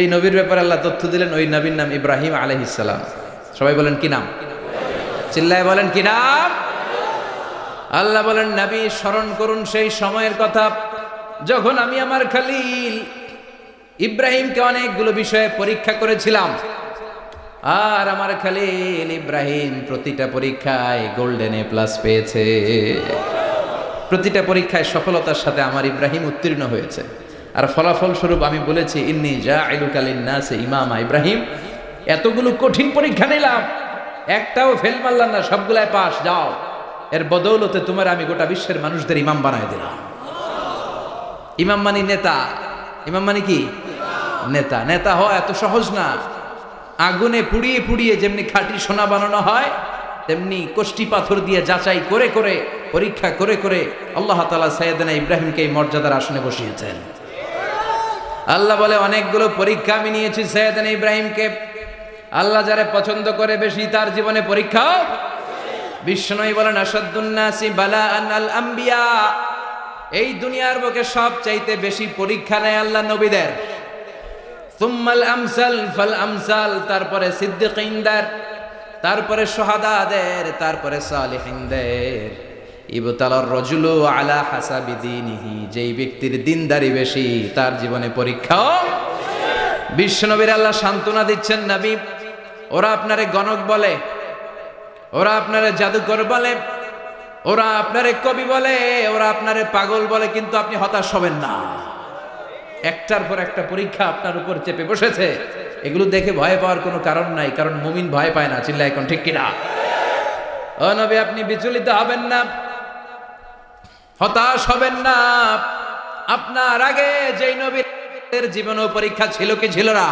এই নবীর ব্যাপারে আল্লাহ তথ্য দিলেন, ওই নবীর নাম ইব্রাহিম আলাইহিস সালাম। সবাই বলেন কি নাম? চিল্লায় বলেন কি নাম? আল্লাহ বলেন, নবী স্মরণ করুন সেই সময়ের কথা যখন আমি আমার খলিল ইব্রাহিমকে অনেকগুলো বিষয়ে পরীক্ষা করেছিলাম, আর আমার খলিল ইব্রাহিম প্রতিটা পরীক্ষায় গোল্ডেন এ প্লাস পেয়েছে। প্রতিটা পরীক্ষায় সফলতার সাথে আমার ইব্রাহিম উত্তীর্ণ হয়েছে। আর ফলাফল স্বরূপ আমি বলেছি, ইন্নী জাইলুকা লিন্নাসি ইমামা। ইব্রাহিম, এতগুলো কঠিন পরীক্ষা নিলাম, একটাও ফেল মারলাম না, সবগুলায় পাস। যাও, এর বদৌলতে তোমার আমি গোটা বিশ্বের মানুষদের ইমাম বানায় দিলাম। ইমাম মানে নেতা। ইমাম মানে কি? নেতা। নেতা হওয়া এত সহজ না। আগুনে পুড়িয়ে পুড়িয়ে যেমনি খাঁটি সোনা বানানো হয়, তেমনি কষ্টি পাথর দিয়ে যাচাই করে করে পরীক্ষা করে করে আল্লাহ তাআলা সাইয়েদনা ইব্রাহিমকে এই মর্যাদার আসনে বসিয়েছেন। আল্লাহ বলে, অনেকগুলো পরীক্ষা আমি নিয়েছি সাইয়েদনা ইব্রাহিমকে। আল্লাহ যারে পছন্দ করে বেশি, তার জীবনে পরীক্ষাও। বিশ্বনবী বলেন, আসাদুন নাসি বালাআন আল আম্বিয়া। এই দুনিয়ার বুকে সবচাইতে বেশি পরীক্ষা নেয় আল্লাহ নবীদের। সুম্মাল আমসাল ফাল আমসাল, তারপরে সিদ্দিকিনদের, তারপরে শুহাদাদের, তারপরে সালিহিনদের। ইবতালার রাজুলু আলা হাসাবি দীনিহি। যেই ব্যক্তির দিনদারি বেশি, তার জীবনে পরীক্ষাও। বিশ্বনবীর আল্লাহ সান্ত্বনা দিচ্ছেন, নবী, ওরা আপনারে গণক বলে, ওরা আপনারে জাদুকর বলে, ওরা আপনারে কবি বলে, ওরা আপনারে পাগল বলে, কিন্তু আপনি হতাশ হবেন না। একটার পর একটা পরীক্ষা আপনার উপর চেপে বসেছে। এগুলো দেখে ভয় পাওয়ার কোনো কারণ নাই, কারণ মুমিন ভয় পায় না। চিল্লা এখন ঠিক কিনা? ও নবী, আপনি বিচলিত হবেন না, হতাশ হবেন না। আপনার আগে যেই নবীর জীবনেও পরীক্ষা ছিল কি ছিল না?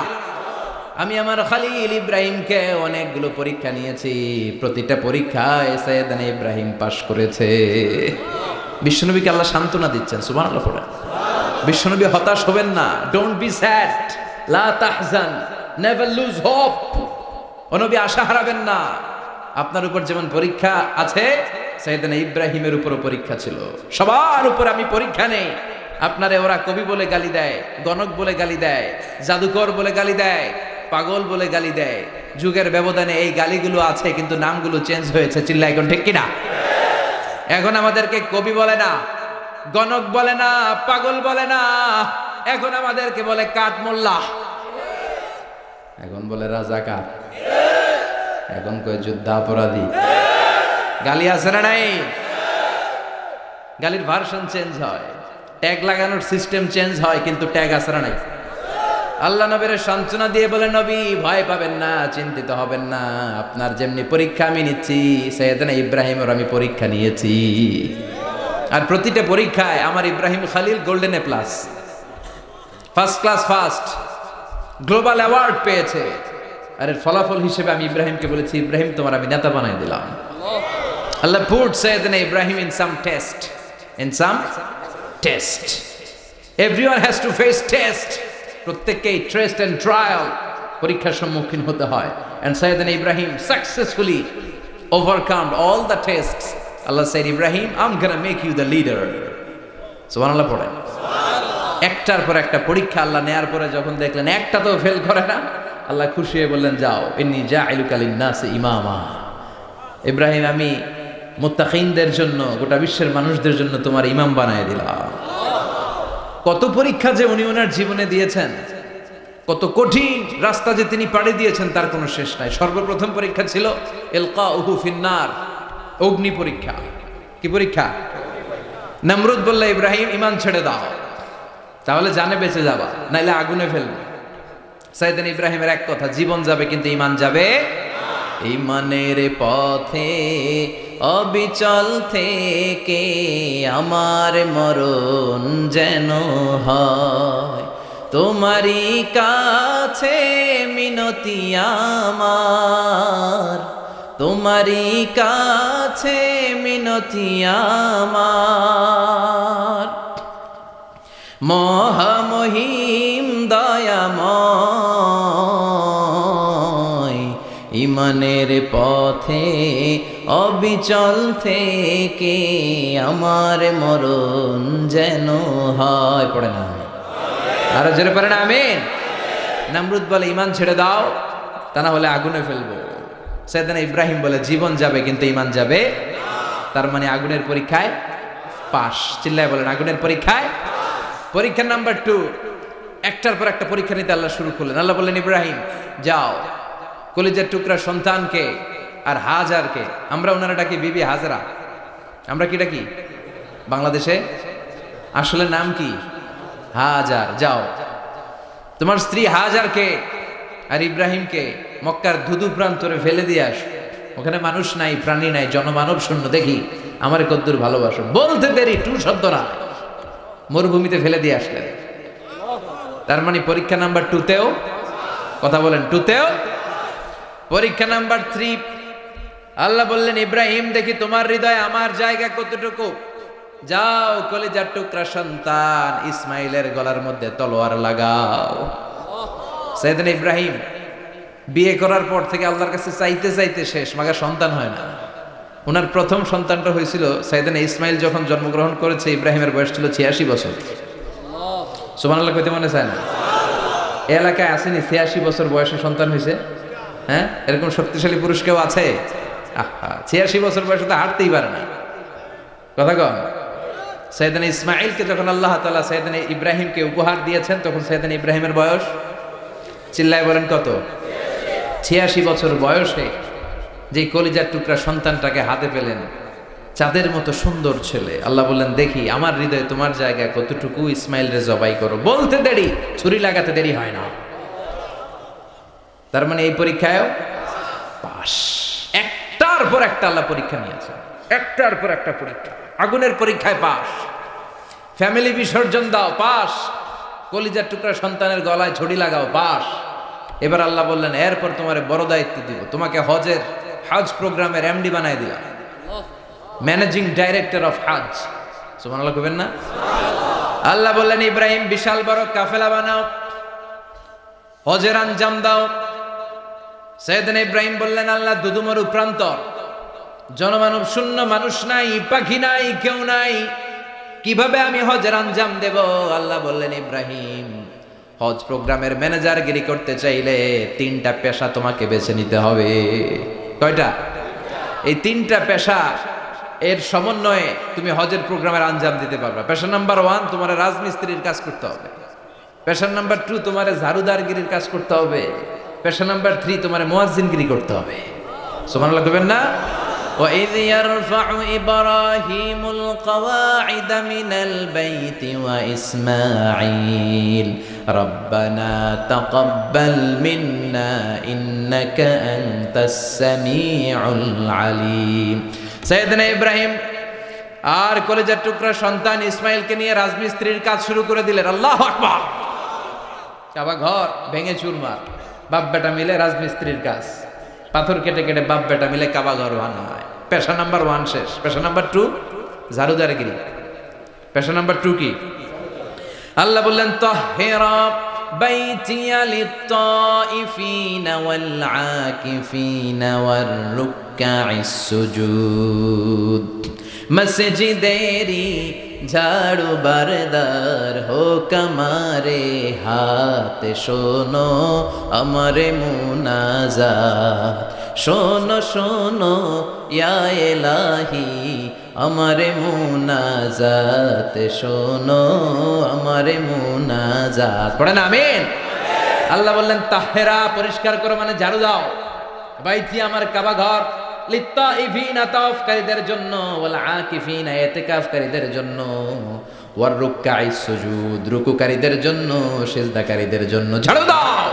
আমি আমার খলিল ইব্রাহিমকে অনেকগুলো পরীক্ষা নিয়েছি, প্রতিটা পরীক্ষায় সাইয়েদনা ইব্রাহিম পাশ করেছে। বিশ্বনবীকে আল্লাহ সান্ত্বনা দিচ্ছেন। সুবহানাল্লাহ পড়ে। বিশ্বনবী হতাশ হবেন না। ডোন্ট বি স্যাড, লা তাহজান, নেভার লুজ হোপ। ও নবী, আশা হারাবেন না। আপনার উপর যেমন পরীক্ষা আছে, সাইয়েদনা ইব্রাহিমের উপরও পরীক্ষা ছিল। সবার উপর আমি পরীক্ষা নেই। আপনারে ওরা কবি বলে গালি দেয়, গণক বলে গালি দেয়, জাদুকর বলে গালি দেয়, পাগল বলে গালি দেয়। যুগের ব্যবধানে এই গালিগুলো আছে, কিন্তু নামগুলো চেঞ্জ হয়েছে। চিল্লা এখন ঠিক কিনা? এখন আমাদেরকে কবি বলে না, গণক বলে না, পাগল বলে না, এখন আমাদেরকে বলে কাঠ মোল্লা, এখন বলে রাজাকার, এখন কয় যুদ্ধাপরাধী। গালি আছে না নাই? গালির ভার্সন চেঞ্জ হয়, ট্যাগ লাগানোর সিস্টেম চেঞ্জ হয়, কিন্তু ট্যাগ আছে না নাই? আল্লাহ নবীর সান্ত্বনা দিয়ে বলে, নবী ভয় পাবেন না, চিন্তিত হবেন না। আপনার যেমনি পরীক্ষা আমি নিচ্ছি, সাইয়েদনা ইব্রাহিমের আমি পরীক্ষা নিয়েছি। আর প্রতিটা পরীক্ষায় আমার Ibrahim Khalil golden A plus, first class first, global award পেয়েছে। আর এর ফলাফল হিসেবে আমি ইব্রাহিমকে বলেছি, ইব্রাহিম তোমার আমি নেতা বানাই দিলাম। Allah put Sayyidna Ibrahim in some test, in some test. Everyone has to face test. প্রত্যেককেই টেস্ট এন্ড ট্রায়াল, পরীক্ষার সম্মুখীন হতে হয়। And সাইয়েদনা Ibrahim successfully overcome all the tests. Allah said, Ibrahim, I'm gonna make you the leader. সুবহানাল্লাহ পড়েন। একটার পর একটা পরীক্ষা আল্লাহ নেয়ার পরে যখন দেখলেন একটা তো ফেল করে না, আল্লাহ খুশি হয়ে বললেন, যাও, ইন্নী জাইলুকা লিন্নাসি ইমামা। ইব্রাহিম, আমি মুত্তাকিনদের জন্য, গোটা বিশ্বের মানুষদের জন্য তোমার ইমাম বানায় দিলাম। কত পরীক্ষা যে উনি ওনার জীবনে দিয়েছেন, কত কঠিন রাস্তা যে তিনি পাড়ি দিয়েছেন, তার কোনো শেষ নাই। সর্বপ্রথম পরীক্ষা ছিল ইলকাউহু ফিন্নার, অগ্নি পরীক্ষা। কি পরীক্ষা? নমরুদ বলল, ইব্রাহিম ঈমান ছেড়ে দাও, তাহলে জানে বেঁচে যাবা, নাইলে আগুনে ফেলবে। সাইয়েদনা ইব্রাহিমের এক কথা, জীবন যাবে কিন্তু ঈমান যাবে। ঈমানের পথে অবিচল থেকে আমার মরণ যেন হয়, তোমারই কাছে মিনতি আমার, তোমারই কাছে মিনতি আমার। মহামহিম দয়াময়, ঈমানের পথে অবিচল থেকে আমার মরণ যেন হয়। পড়ে না? আরো জোরে পড়ে না? আমিন। নমরুদ বলে ঈমান ছেড়ে দাও, তা না হলে আগুনে ফেলবো। সাইয়েদনা ইব্রাহিম বলে জীবন যাবে কিন্তু ঈমান যাবে। তার মানে আগুনের পরীক্ষায় পাস। চিল্লায় বলেন আগুনের পরীক্ষায়। পরীক্ষা নাম্বার 2, একটার পর একটা পরীক্ষা নিতে আল্লাহ শুরু করলেন। আল্লাহ বললেন ইব্রাহিম যাও, কলিজার টুকরা সন্তানকে আর হাজারকে, আমরা ওনারা ডাকি বিবি হাজরা, আমরা কি ডাকি বাংলাদেশে, আসলে নাম কি হাজার, যাও তোমার স্ত্রী হাজারকে আর ইব্রাহিমকে মক্কার ধুধু প্রান্তরে ফেলে দিয়ে আস, ওখানে মানুষ নাই, প্রাণী নাই, জনমানব শূন্য, দেখি আমার কদ্দুর ভালোবাসো। বলতে দেরি, টু শব্দ না, মরুভূমিতে ফেলে দিয়ে আসলেন। তার মানে পরীক্ষা নাম্বার 2তেও, কথা বলেন 2তেও। পরীক্ষা নাম্বার 3, আল্লাহ বললেন ইব্রাহিম দেখি তোমার হৃদয়ে আমার জায়গা কতটুকু, যাও কলিজার টুকরা সন্তান ইসমাইলের গলার মধ্যে তলোয়ার লাগাও। সাইয়েদনা ইব্রাহিম বিয়ে করার পর থেকে আল্লাহর কাছে চাইতে চাইতে শেষ, মাগার সন্তান হয় না। ওনার প্রথম সন্তানটা হয়েছিল সাইয়েদনা ইসমাইল যখন জন্মগ্রহণ করেছে, ইব্রাহিমের বয়স ছিল 86 বছর। সুবহানাল্লাহ কইতে মনে চায় না? এই এলাকায় আসেনি 86 বছর বয়সে সন্তান হয়েছে? হ্যাঁ, এরকম শক্তিশালী পুরুষ কেউ আছে? 86 বছর বয়সে তো হাঁটতেই পারে না, কথা কন। সাইয়েদনা ইসমাইলকে যখন আল্লাহ তাআলা সাইয়েদনা ইব্রাহিমকে উপহার দিয়েছেন, তখন সাইয়েদনা ইব্রাহিমের বয়স, চিল্লায় বলেন কত? 86 বছর বয়সে যে কলিজার টুকরা সন্তানটাকে হাতে পেলেন, চাঁদের মতো সুন্দর ছেলে। আল্লাহ বললেন দেখি আমার হৃদয়ে তোমার জায়গায় কতটুকু, ইসমাইল রে জবাই করো। বলতে দেরি, ছুরি লাগাতে দেরি হয় না। তার মানে এই পরীক্ষায়ও পাস। একটার পর একটা আল্লাহ পরীক্ষা নিয়েছে, একটার পর একটা পরীক্ষা। আগুনের পরীক্ষায় পাস, ফ্যামিলি বিসর্জন দাও পাস, কলিজার টুকরা সন্তানের গলায় ছড়ি লাগাও পাস। এবার আল্লাহ বললেন এরপর তোমার বড় দায়িত্ব দিব, তোমাকে হজ প্রোগ্রামের এমডি বানাই দিলাম, ম্যানেজিং ডাইরেক্টর অফ হজ। সুবহানাল্লাহ কইবেন না? আল্লাহ বললেন ইব্রাহিম বিশাল বড় কাফেলা বানাও, হজের আঞ্জাম দাও। সাইয়েদনা ইব্রাহিম বললেন আল্লাহ দুদুমরু প্রান্তর, জনমানব শূন্য, মানুষ নাই, পাখি নাই, কেউ নাই, কিভাবে আমি হজের আঞ্জাম দেব? আল্লাহ বললেন ইব্রাহিম হজ প্রোগ্রামের ম্যানেজারগিরি করতে চাইলে 3টা পেশা তোমাকে বেছে নিতে হবে। কয়টা? এই 3টা পেশা এর সমন্বয়ে তুমি হজের প্রোগ্রামের আঞ্জাম দিতে পারবে। পেশা নাম্বার 1 তোমার রাজমিস্ত্রির কাজ করতে হবে, পেশা নাম্বার 2 তোমার ঝাড়ুদারগিরির কাজ করতে হবে, পেশা নাম্বার 3 তোমার মুয়াজ্জিনগিরি করতে হবে। সুবহানাল্লাহ কইবেন না? وَإِذْ يَرْفَعُ إِبْرَاهِيمُ الْقَوَاعِدَ مِنَ الْبَيْتِ وَإِسْمَاعِيلُ رَبَّنَا تَقَبَّلْ مِنَّا إِنَّكَ أَنْتَ السَّمِيعُ الْعَلِيمُ। সাইয়েদনা ইব্রাহিম আর কলিজার টুকরা সন্তান ইসমাইলকে নিয়ে রাজমিস্ত্রির কাজ শুরু করে দিলেন। আল্লাহু আকবার। কাবা ঘর ভেঙে চুরমার, বাপ বেটা মিলে রাজমিস্ত্রির কাজ, পাথর কেটে কেটে বাপ বেটা মিলে কাবা ঘর বানানো হয়। পেশা নাম্বার 1 শেষ। পেশা নাম্বার 2 ঝাড়ুদারগিরি। পেশা নাম্বার 2 কি? আল্লাহ বললেন তাহহিরা বাইতিয়া লিত-তাইফিনা ওয়াল আকিফিনা ওয়ার রুকআইস সুজুদ। মসজিদেরি ঝাড়ু বারদার হোক আমারে হাত, শোনো আমারে মুনাজাত, শোনো শোনো ইয়া ইলাহি আমারে মুনাজাত, শোনো আমারে মুনাজাত। পড়েন আমিন। আল্লাহ বললেন তাহরা পরিষ্কার করো, মানে ঝাড়ু দাও। বাইতি আমার কাবা ঘর, লিত্তাইফিনা তাওয়াফকারীদের জন্য, ওয়াল আকিফিনা ইতিকাফকারীদের জন্য, ওয়ার রুকআইস সুজুদ রুকুকারীদের জন্য, সিজদাকারীদের জন্য। ঝাড়ু দাও।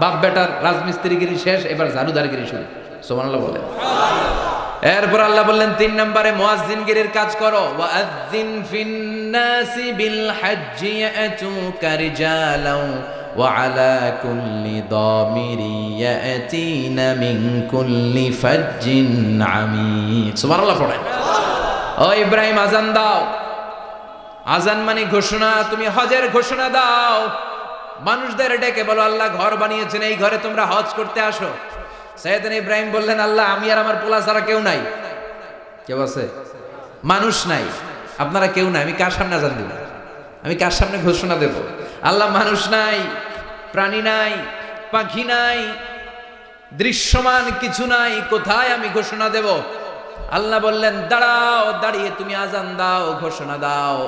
বাপ বেটার রাজমিস্ত্রিগিরি শেষ, এবার ঝাড়ুদারগিরি শুরু। সুবহানাল্লাহ বলেন। এরপর আল্লাহ বললেন 3 নম্বরে মুয়াজ্জিনগিরির কাজ করো। ওয়াআযযিন ফিন-নাসি বিল হজ্জি ইয়াতুকা রিজালাও ওয়া আলা কুল্লি দামিরি ইয়াতিনা মিন কুল্লি ফাজ্জিন আমিক। সুবহানাল্লাহ পড়েন। ও ইব্রাহিম আযান দাও। আযান মানে ঘোষণা, তুমি হজের ঘোষণা দাও। মানুষদের ডেকে বলো আল্লাহ ঘর বানিয়েছেন, এই ঘরে তোমরা হজ করতে আসো। সাইয়েদনা ইব্রাহিম বললেন আল্লাহ আমি আর আমার পোলা ছাড়া কেউ নাই। কেউ আছে? মানুষ নাই, আপনারা কেউ নাই, আমি কার সামনে আযান দেব? আমি কার সামনে ঘোষণা দেব? আল্লাহ মানুষ নাই, প্রাণী নাই, পাখি নাই, দৃশ্যমান কিছু নাই, কোথায় আমি ঘোষণা দেব? আল্লাহ বললেন, দাঁড়াও, দাঁড়িয়ে তুমি আজান দাও, ঘোষণা দাও।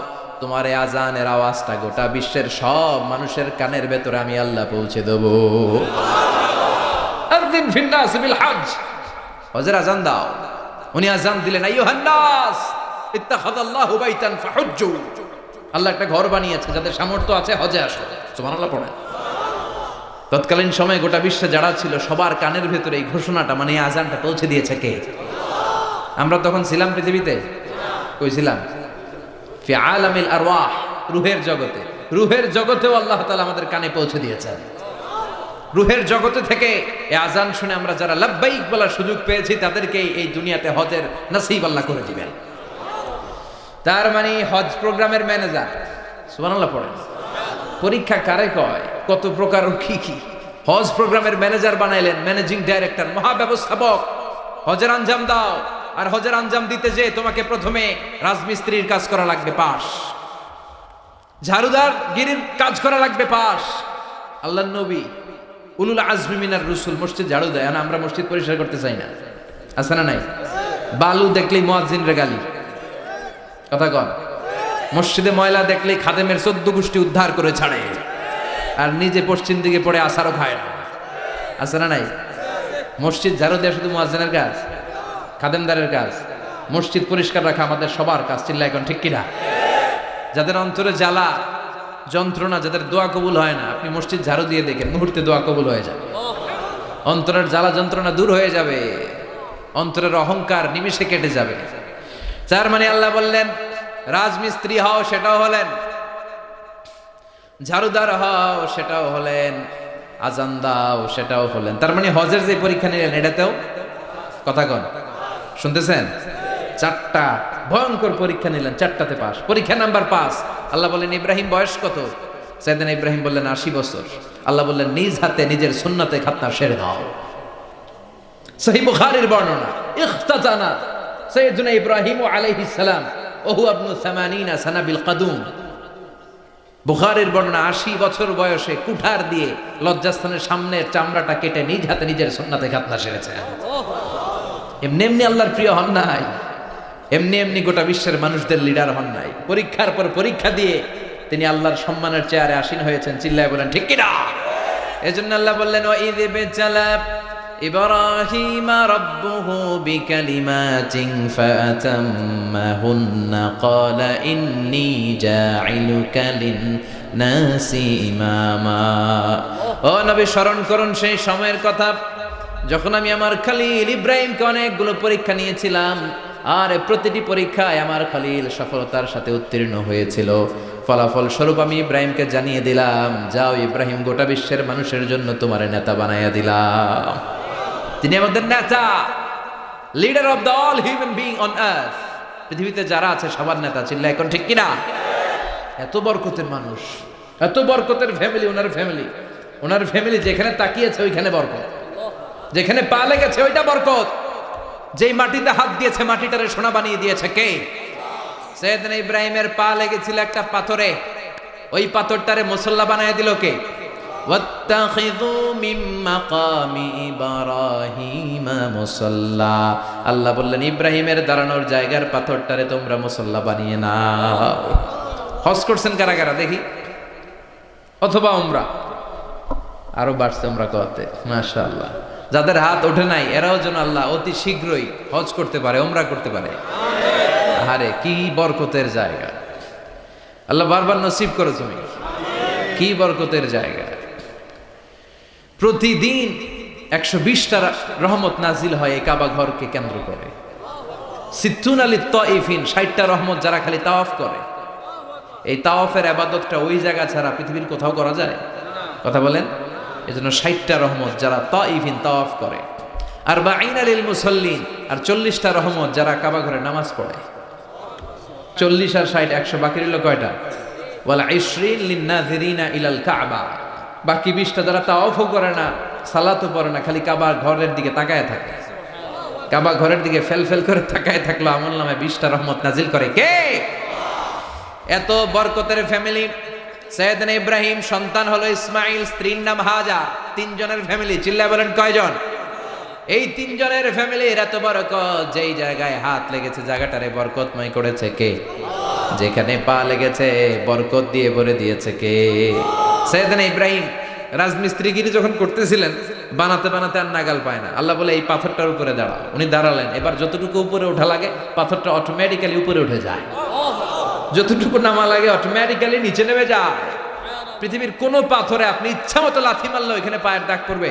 তোমার এই আজানের আওয়াজটা গোটা বিশ্বের সব মানুষের কানের ভেতরে আমি আল্লাহ পৌঁছে দেব। আযিন ফিন নাস বিল হজ, হজের আজান দাও। উনি আজান দিলেন, আইয়ুহান নাস ইত্তাখাযাল্লাহু বাইতান ফাহুজ্জু। আল্লাহ একটা ঘর বানিয়েছে, যাদের সামর্থ্য আছে হজে আসো। সুবহানাল্লাহ পড়েন। তৎকালীন সময়ে গোটা বিশ্বে যারা ছিল সবার কানের ভেতরে এই ঘোষণাটা, মানে এই আজানটা পৌঁছে দিয়েছে কে? আমরা তখন ছিলাম পৃথিবীতে? কই ছিলাম? ফি আলামিল আরওয়াহ, রূহের জগতে। রূহের জগতেও আল্লাহ তাআলা আমাদের কানে পৌঁছে দিয়েছেন। রূহের জগতে থেকে এই আজান শুনে আমরা যারা লাব্বাইক বলার সুযোগ পেয়েছি, তাদেরকে এই দুনিয়াতে হজের নসিব আল্লাহ করে দিবেন। তার মানে হজ প্রোগ্রামের ম্যানেজার। সুবহানাল্লাহ পড়েন। পরীক্ষা কারে কয়? কত প্রকার কি কি। হজ প্রোগ্রামের ম্যানেজার বানাইলেন, ম্যানেজিং ডাইরেক্টর, মহাব্যবস্থাপক। হজের আঞ্জাম দাও, আর হজের আঞ্জাম দিতে যে তোমাকে প্রথমে রাজমিস্ত্রির কাজ করা লাগবে পাস, ঝাড়ুদার গিরির কাজ করা লাগবে পাস। আল্লাহর নবী উলুল আজমি মিনার রসুল মসজিদ ঝাড়ু দেয়, আমরা মসজিদ পরিষ্কার করতে চাই না, আছে না নাই? বালু দেখলেই মুয়াজ্জিনরে গালি, কথা কন। মসজিদে ময়লা দেখলেই খাদেমের 14 গোষ্ঠী উদ্ধার করে ছাড়ে, আর নিজে পশ্চিম দিকে পড়ে আসারও খায় না, আছে না নাই? মসজিদ ঝাড়ু দেওয়া শুধু মুয়াজ্জিনের কাজ, খাদেমদারের কাজ? মসজিদ পরিষ্কার রাখা আমাদের সবার কাজ। চিল্লা এখন ঠিক কিনা? যাদের অন্তরে জ্বালা যন্ত্রণা, যাদের দোয়া কবুল হয় না, আপনি মসজিদ ঝাড়ু দিয়ে দেখেন, মুহূর্তে দোয়া কবুল হয়ে যাবে। অন্তরের জ্বালা যন্ত্রণা দূর হয়ে যাবে, অন্তরের অহংকার নিমিষে কেটে যাবে। তার মানে আল্লাহ বললেন, রাজমিস্ত্রি হও, সেটাও হলেন, ঝাড়ুদার হও, সেটাও হলেন, আজান দাও, সেটাও হলেন। তার মানে হজের যে পরীক্ষা নিলেন, এটাতেও, কথা কন, শুনতেছেন? 4টা ভয়ঙ্কর পরীক্ষা নিলেন, 4টাতে পাস। পরীক্ষা নাম্বার 5। আল্লাহ বললেন, ইব্রাহিম বয়স কত? সাইয়েদনা ইব্রাহিম বললেন 80 বছর। আল্লাহ বললেন, নিজ হাতে নিজের সুন্নাতে খাতনা সেরে দাও। সহিহ বুখারীর বর্ণনা, ইখতাতানা সাইয়েদনা ইব্রাহিম আলাইহিস সালাম ওহু ইবনু 80 সানা বিল কাদুম। বুখারীর বর্ণনা, 80 বছর বয়সে কুঠার দিয়ে লজ্জাস্থানের সামনের চামড়াটা কেটে নিজ হাতে নিজের সুন্নাতে খাতনা সেরেছেন। এমনি এমনি আল্লাহর প্রিয় হন নাই, এমনি এমনি গোটা বিশ্বের মানুষদের লিডার হন নাই। পরীক্ষার পর পরীক্ষা দিয়ে তিনি আল্লাহর সম্মানের চেয়ারে আসীন হয়েছেন। চিল্লায় বলেন ঠিক কিনা? এজন্য আল্লাহ বললেন, ওয়াইদ বিতালা ইব্রাহিমা রাব্বুহু বিকালিমাতিন ফাতাম্মাহুন্না ক্বালা ইন্নী জাইলুকা লিন-নাসি ইমামা। ও নবী, স্মরণ করুন সেই সময়ের কথা যখন আমি আমার খলিল ইব্রাহিমকে অনেকগুলো পরীক্ষা নিয়েছিলাম, আর প্রতিটি পরীক্ষায় আমার খলিল সফলতার সাথে উত্তীর্ণ হয়েছিল। ফলাফল স্বরূপ আমি ইব্রাহিমকে জানিয়ে দিলাম, যাও ইব্রাহিম, গোটা বিশ্বের মানুষের জন্য তোমার নেতা বানাইয়া দিলাম। তিনি আমাদের নেতা, leader of the all human being on earth. পৃথিবীতে যারা আছে সবার নেতা। চিল্লা এখন ঠিক কিনা? এত বরকতের মানুষ, এত বরকতের ফ্যামিলি, ওনার ফ্যামিলি যেখানে তাকিয়েছে ওইখানে বরকত, যেখানে পা লেগেছে ওইটা বরকত। যেই মাটিতে হাত দিয়েছে মাটিটারে সোনা বানিয়ে দিয়েছে কে? সাইয়েদনা ইব্রাহিমের পা লেগেছিল একটা পাথরে, ওই পাথরটারে মুসল্লা বানিয়ে দিল কে? ওয়াত্তাখিযু মিন মাকামি ইব্রাহিমা মুসাল্লা। আল্লাহ বললেন, ইব্রাহিমের দাঁড়ানোর জায়গার পাথরটারে তোমরা মুসল্লা বানিয়ে নাও। হজ করছেন কারা কারা দেখি? অথবা উমরা? আরো বাড়ছে উমরা করতে, মাশাআল্লাহ। যাদের হাত ওঠে নাই এরাও যেন আল্লাহ অতি শীঘ্রই হজ করতে পারে, উমরা করতে পারে। আরে কি বরকতের জায়গা, আল্লাহ বারবার নসিব করো তুমি। কি বরকতের জায়গা। প্রতিদিন 120টা রহমত নাজিল হয় এই কাবা ঘরকে কেন্দ্র করে। সিত্তুন আলী তাইফিন, 60টা রহমত যারা খালি তাওয়াফ করে। এই তাওয়াফের ইবাদতটা ওই জায়গা ছাড়া পৃথিবীর কোথাও করা যায়? কথা বলেন। এজন্য 60টা রহমত যারা তাইফিন তাওয়াফ করে, আর 40 লিল মুসাল্লিন, আর 40টা রহমত যারা কাবা ঘরে নামাজ পড়ে। 40 আর 60 100, বাকি রইল কয়টা? ওয়াল 20 লিন নাযিরিনা ইলাল কাবা। বাকি 20টা যারা তাওয়াফও করে না, সালাতও পড়ে না, খালি কাবা ঘরের দিকে তাকায় থাকে। কাবা ঘরের দিকে ফেল করে তাকায় থাকলো, আমল নামে 20টা রহমত নাজিল করে কে? এত বরকতের ফ্যামিলি সাইয়েদনা ইব্রাহিম সন্তান হলো ইসমাইল, স্ত্রীর নাম হাজার। তিনজনের ফ্যামিলি, চিল্লায় বলেন কয়জন? এই তিনজনের ফ্যামিলি এত বরকত, যেই জায়গায় হাত লেগেছে জায়গাটারে বরকতময় করেছে কে? যেখানে পা লেগেছে বরকত দিয়ে ভরে দিয়েছে কে? সাইয়েদনা ইব্রাহিম রাজমিস্ত্রিগিরি যখন করতেছিলেন, বানাতে বানাতে আর নাগাল পায় না। আল্লাহ বলে এই পাথরটার উপরে দাঁড়াও। উনি দাঁড়ালেন, এবার যতটুকু উপরে ওঠা লাগে পাথরটা অটোমেটিক্যালি উপরে উঠে যায়, যতটুকু নামা লাগে অটোমেটিক্যালি নিচে নেমে যায়। পৃথিবীর কোন পাথরে আপনি ইচ্ছা মতো লাথি মারলে ওইখানে পায়ের দাগ পড়বে?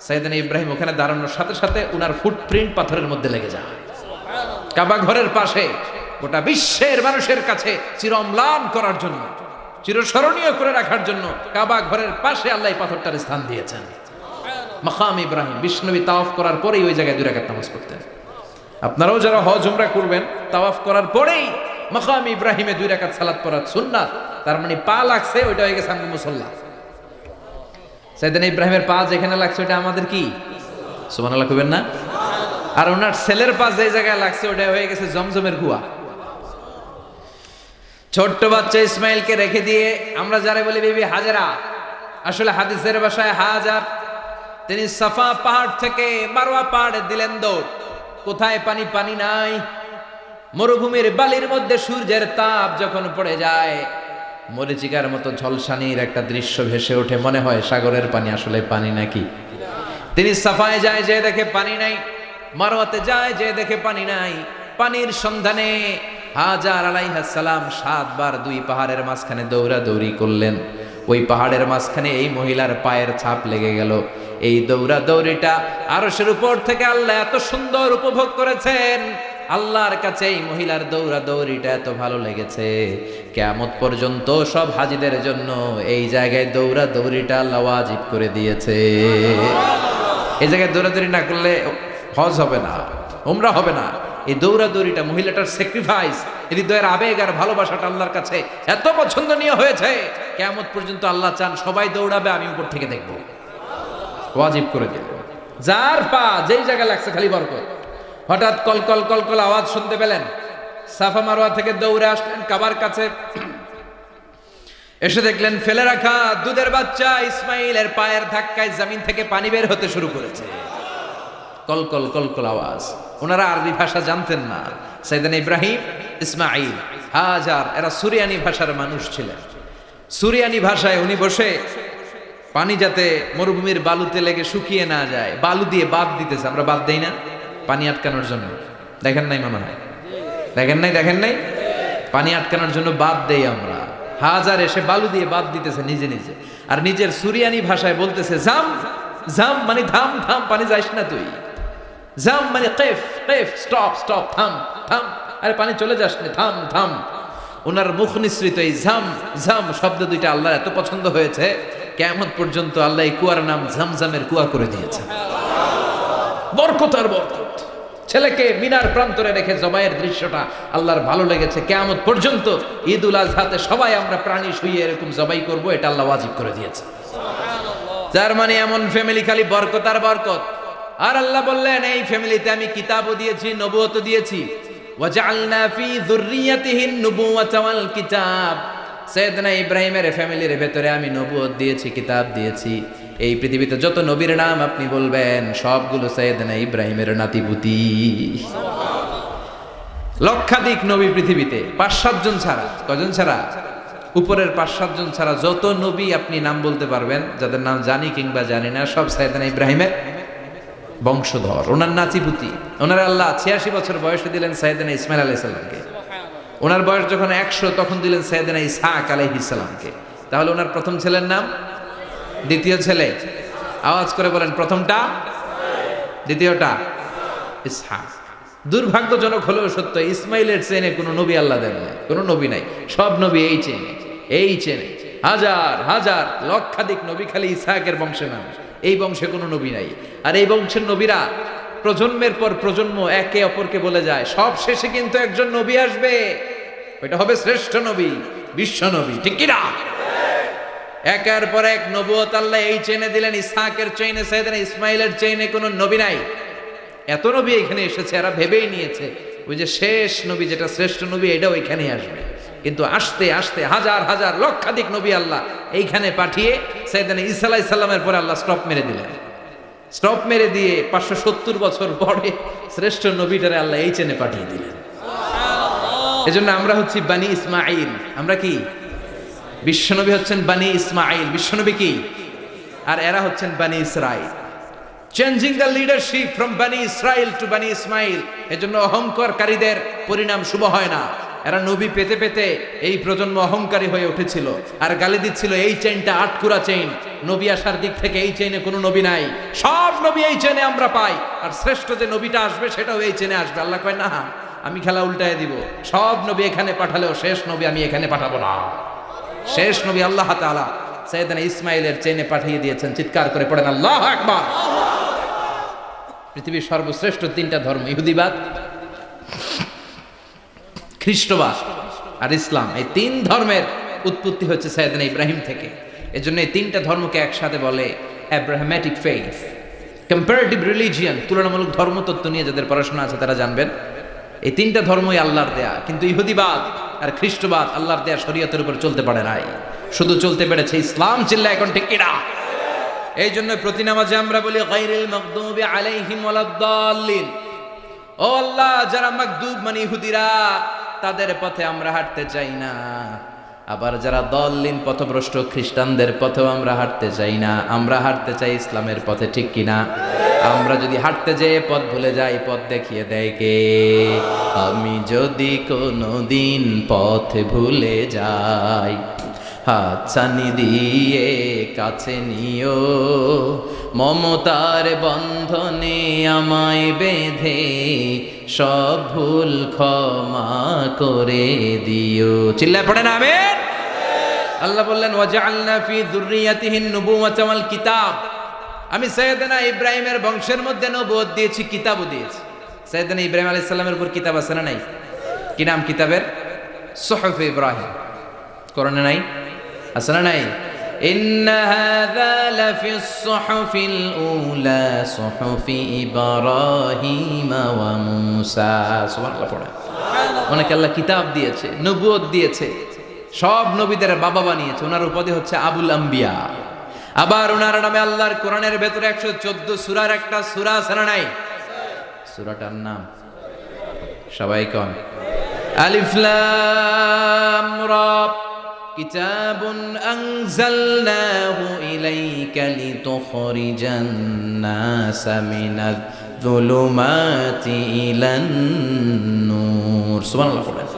সাইয়েদনা ইব্রাহিম ওখানে দাঁড়ানোর সাথে সাথে উনার ফুটপ্রিন্ট পাথরের মধ্যে লেগে যায়। কাবা ঘরের পাশে গোটা বিশ্বের মানুষের কাছে চিরম্লান করার জন্য, চিরস্মরণীয় করে রাখার জন্য কাবা ঘরের পাশে আল্লাহ পাথরটার স্থান দিয়েছেন। মাকাম ইব্রাহিম, বিষ্ণবী তাওয়াফ করার পরেই ওই জায়গায় 2 রাকাত নামাজ পড়তেন। আপনারাও যারা হজ উমরা করবেন, তাওয়াফ করার পরেই মাকাম ইব্রাহিমে 2 রাকাত সালাত পড়া সুন্নাত। তার মানে পা লাগছে, ওইটা হয়ে গেছে আমাদের মুসল্লা। সাইয়েদনা ইব্রাহিমের পা যেখানে লাগছে ওটা আমাদের কি? সুবহানাল্লাহ কইবেন না? আর ওনার ছেলের পা যে জায়গায় লাগছে ওটা হয়ে গেছে জমজমের কুয়া। ছোট্ট বাচ্চা ইসমাইলকে রেখে দিয়ে আমরা যারা বলি বিবি হাজেরা, আসলে হাদিসের ভাষায় হাজার, তিনি সাফা পাহাড় থেকে মারওয়া পাহাড়ে দিলেন দৌড়। কোথায় পানি? পানি নাই। মরুভূমির বালির মধ্যে সূর্যের তাপ যখন পড়ে যায়, মরিচিকার মতো ঝলসানির একটা দৃশ্য ভেসে ওঠে, মনে হয় সাগরের পানি, আসলে পানি নাকি। তিনি সাফায় যায়, যে দেখে পানি নাই। মারওয়াতে যায়, যে দেখে পানি নাই। পানির সন্ধানে হাজার আলাইহিস সালাম 7 বার 2 পাহাড়ের মাঝখানে দৌড়াদৌড়ি করলেন। ওই পাহাড়ের মাঝখানে এই মহিলার পায়ের ছাপ লেগে গেল। এই দৌড়াদৌড়িটা আরশের উপর থেকে আল্লাহ এত সুন্দর উপভোগ করেছেন। আল্লাহর কাছে এই মহিলার দৌড়াদৌড়িটা এত ভালো লেগেছে, কিয়ামত পর্যন্ত সব হাজীদের জন্য এই জায়গায় দৌড়াদৌড়িটা আল্লাহ ওয়াজিব করে দিয়েছে। এই জায়গায় দৌড়াদৌড়ি না করলে হজ হবে না, উমরা হবে না। এই দৌড়াদৌড়িটা, মহিলাটার স্যাক্রিফাইস, হৃদয়ের আবেগ আর ভালোবাসাটা আল্লাহর কাছে এত পছন্দনীয় হয়েছে, কিয়ামত পর্যন্ত আল্লাহ চান সবাই দৌড়াবে, আমি উপর থেকে দেখব, ওয়াজিব করে দেব। যার পা যেই জায়গায় লাগছে খালি বরকত। হঠাৎ কলকল কলকল আওয়াজ শুনতে পেলেন, সাফা মারওয়া থেকে দৌড়ে আসলেন কাবার কাছে। এসে দেখলেন ফেলে রাখা দুধের বাচ্চা ইসমাইলের পায়ের ধাক্কায় জমিন থেকে পানি বের হতে শুরু করেছে। কলকল কলকল আওয়াজ। ওনারা আরবি ভাষা জানতেন না। সাইয়েদনা ইব্রাহিম, ইসমাইল, হাজার এরা সুরিয়ানি ভাষার মানুষ ছিলেন। সুরিয়ানি ভাষায় উনি বসে পানি যাতে মরুভূমির বালুতে লেগে শুকিয়ে না যায়, বালু দিয়ে বাঁধ দিতেছে। আমরা বাঁধ দেই না পানি আটকানোর জন্য? দেখেন নাই মনে হয়? দেখেন নাই? পানি আটকানোর জন্য বাঁধ দেই আমরা। হাজার এসে বালু দিয়ে বাঁধ দিতেছে নিজে নিজে, আর নিজের সুরিয়ানি ভাষায় বলতেছে জাম জাম, মানে থাম থাম, পানি যাইস না তুই। জাম মানে কেফ কেফ, স্টপ স্টপ, থাম থাম, আরে পানি চলে যাস না, থাম থাম। ওনার মুখ নিঃসৃত এই ঝাম ঝাম শব্দ দুইটা আল্লাহর এত পছন্দ হয়েছে, কিয়ামত পর্যন্ত আল্লাহ এই কুয়ার নাম ঝমঝমের কুয়া করে দিয়েছেন। বরকত আর বরকত। ছেলেকে মিনার প্রান্তরে রেখে জবাইয়ের দৃশ্যটা আল্লাহর ভালো লেগেছে। কিয়ামত পর্যন্ত ঈদুল আজহাতে সবাই আমরা প্রাণী শুইয়ে এরকম জবাই করব, এটা আল্লাহ ওয়াজিব করে দিয়েছে। যার মানে এমন ফ্যামিলি খালি বরকত আর বরকত। আর আল্লাহ বললেন এই ফ্যামিলিতে আমি কিতাবও দিয়েছি, নবুয়তও দিয়েছি। ওয়াজআলনা ফি যুররিয়াতিহিন নুবুওয়াতা ওয়াল কিতাব। সাইয়েদনা ইব্রাহিমের ফ্যামিলির ভেতরে আমি নবুয়ত দিয়েছি, কিতাব দিয়েছি। এই পৃথিবীতে যত নবীর নাম আপনি বলবেন সবগুলো সাইয়েদনা ইব্রাহিমের নাতিপুতি। লক্ষাধিক নবী পৃথিবীতে, 5-7 জন ছাড়া। কজন ছাড়া? উপরের 5-7 জন ছাড়া যত নবী আপনি নাম বলতে পারবেন, যাদের নাম জানি কিংবা জানি না, সব সাইয়েদনা ইব্রাহিমের বংশধর, ওনার নাতিপুতি। ওনার আল্লাহ 86 বছর বয়সে দিলেন সাইয়েদনা ইসমাইল আলাইহিস সালামকে। ওনার বয়স যখন 100 তখন দিলেন সাইয়েদনা ইসহাক আলাইহিস সালামকে। তাহলে ওনার প্রথম ছেলের নাম? দ্বিতীয় ছেলে? আওয়াজ করে বলেন, প্রথমটা? দ্বিতীয়টা? ইসহাক। দুর্ভাগ্যজনক হলেও সত্য, ইসমাইলের চেনে কোনো নবী আল্লাহ দেন নাই, কোনো নবী নাই। সব নবী এই চেনে হাজার হাজার লক্ষাধিক নবী খালি ইসহাকের বংশে নাম। এই বংশে কোনো নবী নাই। আর এই বংশের নবীরা প্রজন্মের পর প্রজন্ম একে অপরকে বলে যায়, সব শেষে কিন্তু একজন নবী আসবে, ওইটা হবে শ্রেষ্ঠ নবী, বিশ্ব নবী। ঠিক কি না? একের পর এক নবুয়ত আল্লাহ এই চেনে দিলেন। ইসহাকের চেইনে, সাইয়েদনা ইসমাইলের চেইনে কোনো নবী নাই। এত নবী এখানে এসেছে, এরা ভেবেই নিয়েছে ওই যে শেষ নবী, যেটা শ্রেষ্ঠ নবী, এটাও এখানেই আসবে। কিন্তু আস্তে আস্তে হাজার হাজার লক্ষাধিক নবী আল্লাহ এইখানে পাঠিয়ে সাইয়েদনা ঈসা আলাইহিস সালামের পরে আল্লাহ স্টপ মেরে দিলেন। স্টপ মেরে দিয়ে 570 বছর পরে শ্রেষ্ঠ নবীটারে আল্লাহ এই চেনে পাঠিয়ে দিলেন। এজন্য আমরা হচ্ছি বানি ইসমাঈল। আমরা কি? বিশ্বনবী হচ্ছেন বানি ইসমাঈল, বিশ্বনবী কি? আর এরা হচ্ছেন বানি Israil. Changing the leadership from বানি ইসরাইল টু বানি ইসমাইল। এজন্য অহংকারকারীদের পরিণাম শুভ হয় না। এরা নবী পেতে পেতে এই প্রজন্ম অহংকারী হয়ে উঠেছিল আর গালি দিচ্ছিল এই চেইনটা আটকুরা চেইন, নবী আসার দিক থেকে এই চেইনে কোনো নবী নাই, সব নবী এই চেইনে আমরা পাই, আর শ্রেষ্ঠ যে নবীটা আসবে সেটাও এই চেইনে আসবে। আল্লাহ কয় না, আমি খেলা উল্টায় দিব, সব নবী এখানে পাঠালেও শেষ নবী আমি এখানে পাঠাবো না। শেষ নবী আল্লাহ তাআলা সাইয়েদনা ইসমাইলের চেইনে পাঠিয়ে দিয়েছেন। চিৎকার করে পড়েন আল্লাহু আকবার। পৃথিবীর সর্বশ্রেষ্ঠ তিনটা ধর্ম, ইহুদিবাদ, খ্রিস্টবাদ আর ইসলাম, এই তিন ধর্মের উৎপত্তি হচ্ছে সাইয়েদনা ইব্রাহিম থেকে। এজন্য এই তিনটা ধর্মকে একসাথে বলে অ্যাব্রাহামেটিক ফেইথ, কম্পারেটিভ রিলিজিয়ান। তুলনামূলক ধর্মতত্ত্ব নিয়ে যাদের পড়াশোনা আছে তারা জানবেন এই তিনটা ধর্মই আল্লাহর দেয়া, কিন্তু ইহুদিবাদ আর খ্রিস্টবাদ আল্লাহর দেয়া শরীয়তের উপর চলতে পারে নাই, শুধু চলতে পেরেছে ইসলাম। চিল্লা এখন ঠিক কিনা? এই জন্য প্রতি নামাজে আমরা বলি গায়রিল মাগদুবি আলাইহিম ওয়ালাদ-দাল্লিন। ও আল্লাহ, যারা মাগদুব মানে ইহুদিরা, তাদের পথে আমরা হাঁটতে চাই না। আবার যারা দল্লিন পথভ্রষ্ট খ্রিস্টানদের পথেও আমরা হাঁটতে চাই না। আমরা হাঁটতে চাই ইসলামের পথে, ঠিক কিনা? আমরা যদি হাঁটতে যেয়ে পথ ভুলে যাই, পথ দেখিয়ে দেয় কে? আমি যদি কোনোদিন পথ ভুলে যাই, হাতছানি দিয়ে কাছে নিও, মমতার বন্ধনে আমায় বেঁধে সব ভুল ক্ষমা করে দিও। চিল্লায় পড়েন আমিন। আল্লাহ বললেন ওয়াজআলনা ফি যুররিয়াতিহিন নুবুওয়াতা ওয়াল কিতাব। আমি সাইয়েদনা ইব্রাহিমের বংশের মধ্যে নবুয়ত দিয়েছি, কিতাবও দিয়েছি। সাইয়েদনা ইব্রাহিম আলাইহিস সালামের উপর কিতাব আছে না নাই? কি নাম কিতাবের? সুহুফ ইব্রাহিম। কোরআনে নাই? আছে না নাই? ইন্না হাযা লাফিস সুহুফিল উলা সুহুফি ইব্রাহিম ওয়া মূসা। সুবহানাল্লাহ পড়ে। অনেক আল্লাহ কিতাব দিয়েছে, নবুয়ত দিয়েছে, সব নবীদের বাবা বানিয়েছে। ওনার উপাধি হচ্ছে আবুল আম্বিয়া। আবার ওনার নামে আল্লাহর কোরআনের ভেতরে 114 সূরার একটা সূরা আছে না নাই? সূরাটার নাম সবাই কোন? আলিফ লাম রা। কিতাবুন আনজালনাহু ইলাইকা লিতুখরিজান নাসা মিনাজ যুলুমাতি ইলান নূর। সুবহানাল্লাহ পড়েন।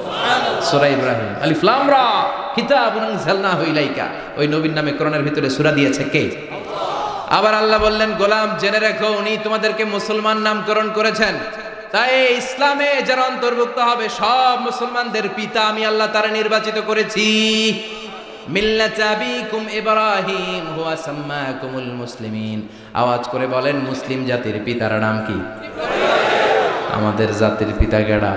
সূরা ইব্রাহিম, আলিফ লাম রা, কিতাবুন আনজালনাহু ইলাইকা। ওই নবীর নামে কোরআনের ভিতরে সূরা দিয়েছে কে? আবার আল্লাহ বললেন, গোলাম জেনে রাখো, উনি তোমাদেরকে মুসলমান নামকরণ করেছেন। তাই ইসলামে যারা অন্তর্ভুক্ত হবে সব মুসলমানদের পিতা আমি আল্লাহ তারা নির্বাচিত করেছি। মিল্লাত আবিকুম ইব্রাহিম হুয়া সাম্মাকুমুল মুসলিমিন। আওয়াজ করে বলেন, মুসলিম জাতির পিতার নাম কি? আমাদের জাতির পিতা কেডা?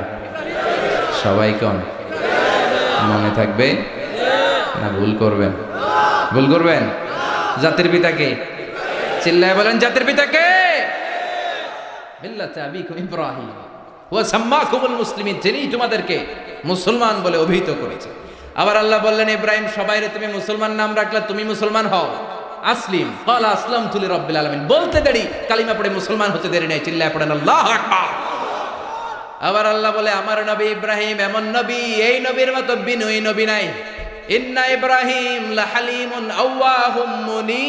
সবাই কোন? মনে থাকবে না ভুল করবেন? ভুল করবেন? জাতির পিতা কে? চিল্লায় বলেন, জাতির পিতা কে? মিল্লাত আবিকুম ইব্রাহিম ওয়া সাম্মাকুমুল মুসলিমিন, যিনি তোমাদেরকে মুসলমান বলে অভিহিত করেছে। আবার আল্লাহ বললেন, ইব্রাহিম সবাইরে তুমি মুসলমান নাম রাখলা, তুমি মুসলমান হও। আসলিম ক্বালা আসলামতু লিরাব্বিল আলামিন। বলতে দেরি, কালিমা পড়ে মুসলমান হতে দেরি নাই। চিল্লায় পড়েন আল্লাহু আকবার। আবার আল্লাহ বলে, আমার নবী ইব্রাহিম এমন নবী, এই নবীর মতো বিনয়ী নবী নাই। ইন্না ইব্রাহিম লাহালিমুন আওয়াহুম মুনীব।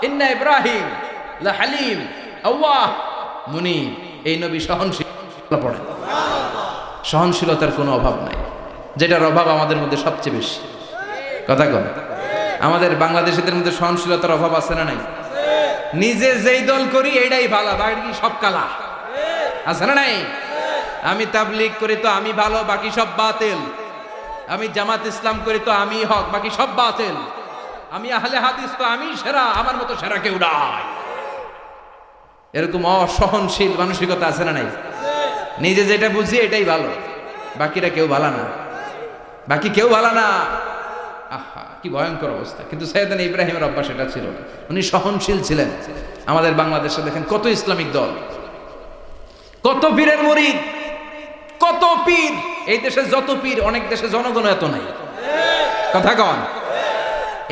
ইন্না ইব্রাহিম লাহালিম আওয়াহ মুনীব। এই নবী সহনশীল। পড়ে সহনশীলতার কোনো অভাব নাই, যেটার অভাব আমাদের মধ্যে সবচেয়ে বেশি। কথা কন, আমাদের বাংলাদেশিদের মধ্যে সহনশীলতার অভাব আছে না নাই? নিজে যেই দল করি এইটাই ভালো, বাকি সব কালা। আছে না নাই? আমি তাবলীগ করি তো আমি ভালো, বাকি সব বাতিল। আমি জামাত ইসলাম করি তো আমি হক, বাকি সব বাতিল। আমি আহলে হাদিস তো আমি সেরা, আমার মতো সেরা কেউ নাই। এরকম অসহনশীল মানসিকতা আছে না নাই? নিজে যেটা বুঝি এটাই ভালো, বাকিরা কেউ ভালো না, বাকি কেউ ভালো না। আহা, কি ভয়ঙ্কর অবস্থা। কিন্তু সাইয়েদনা ইব্রাহিমের অভ্যাস এটা ছিল না, উনি সহনশীল ছিলেন। আমাদের বাংলাদেশে দেখেন কত ইসলামিক দল, কত পীরের মুরিদ, কত পীর। এই দেশে যত পীর, অনেক দেশে জনগণ এত নাই। কথা কন,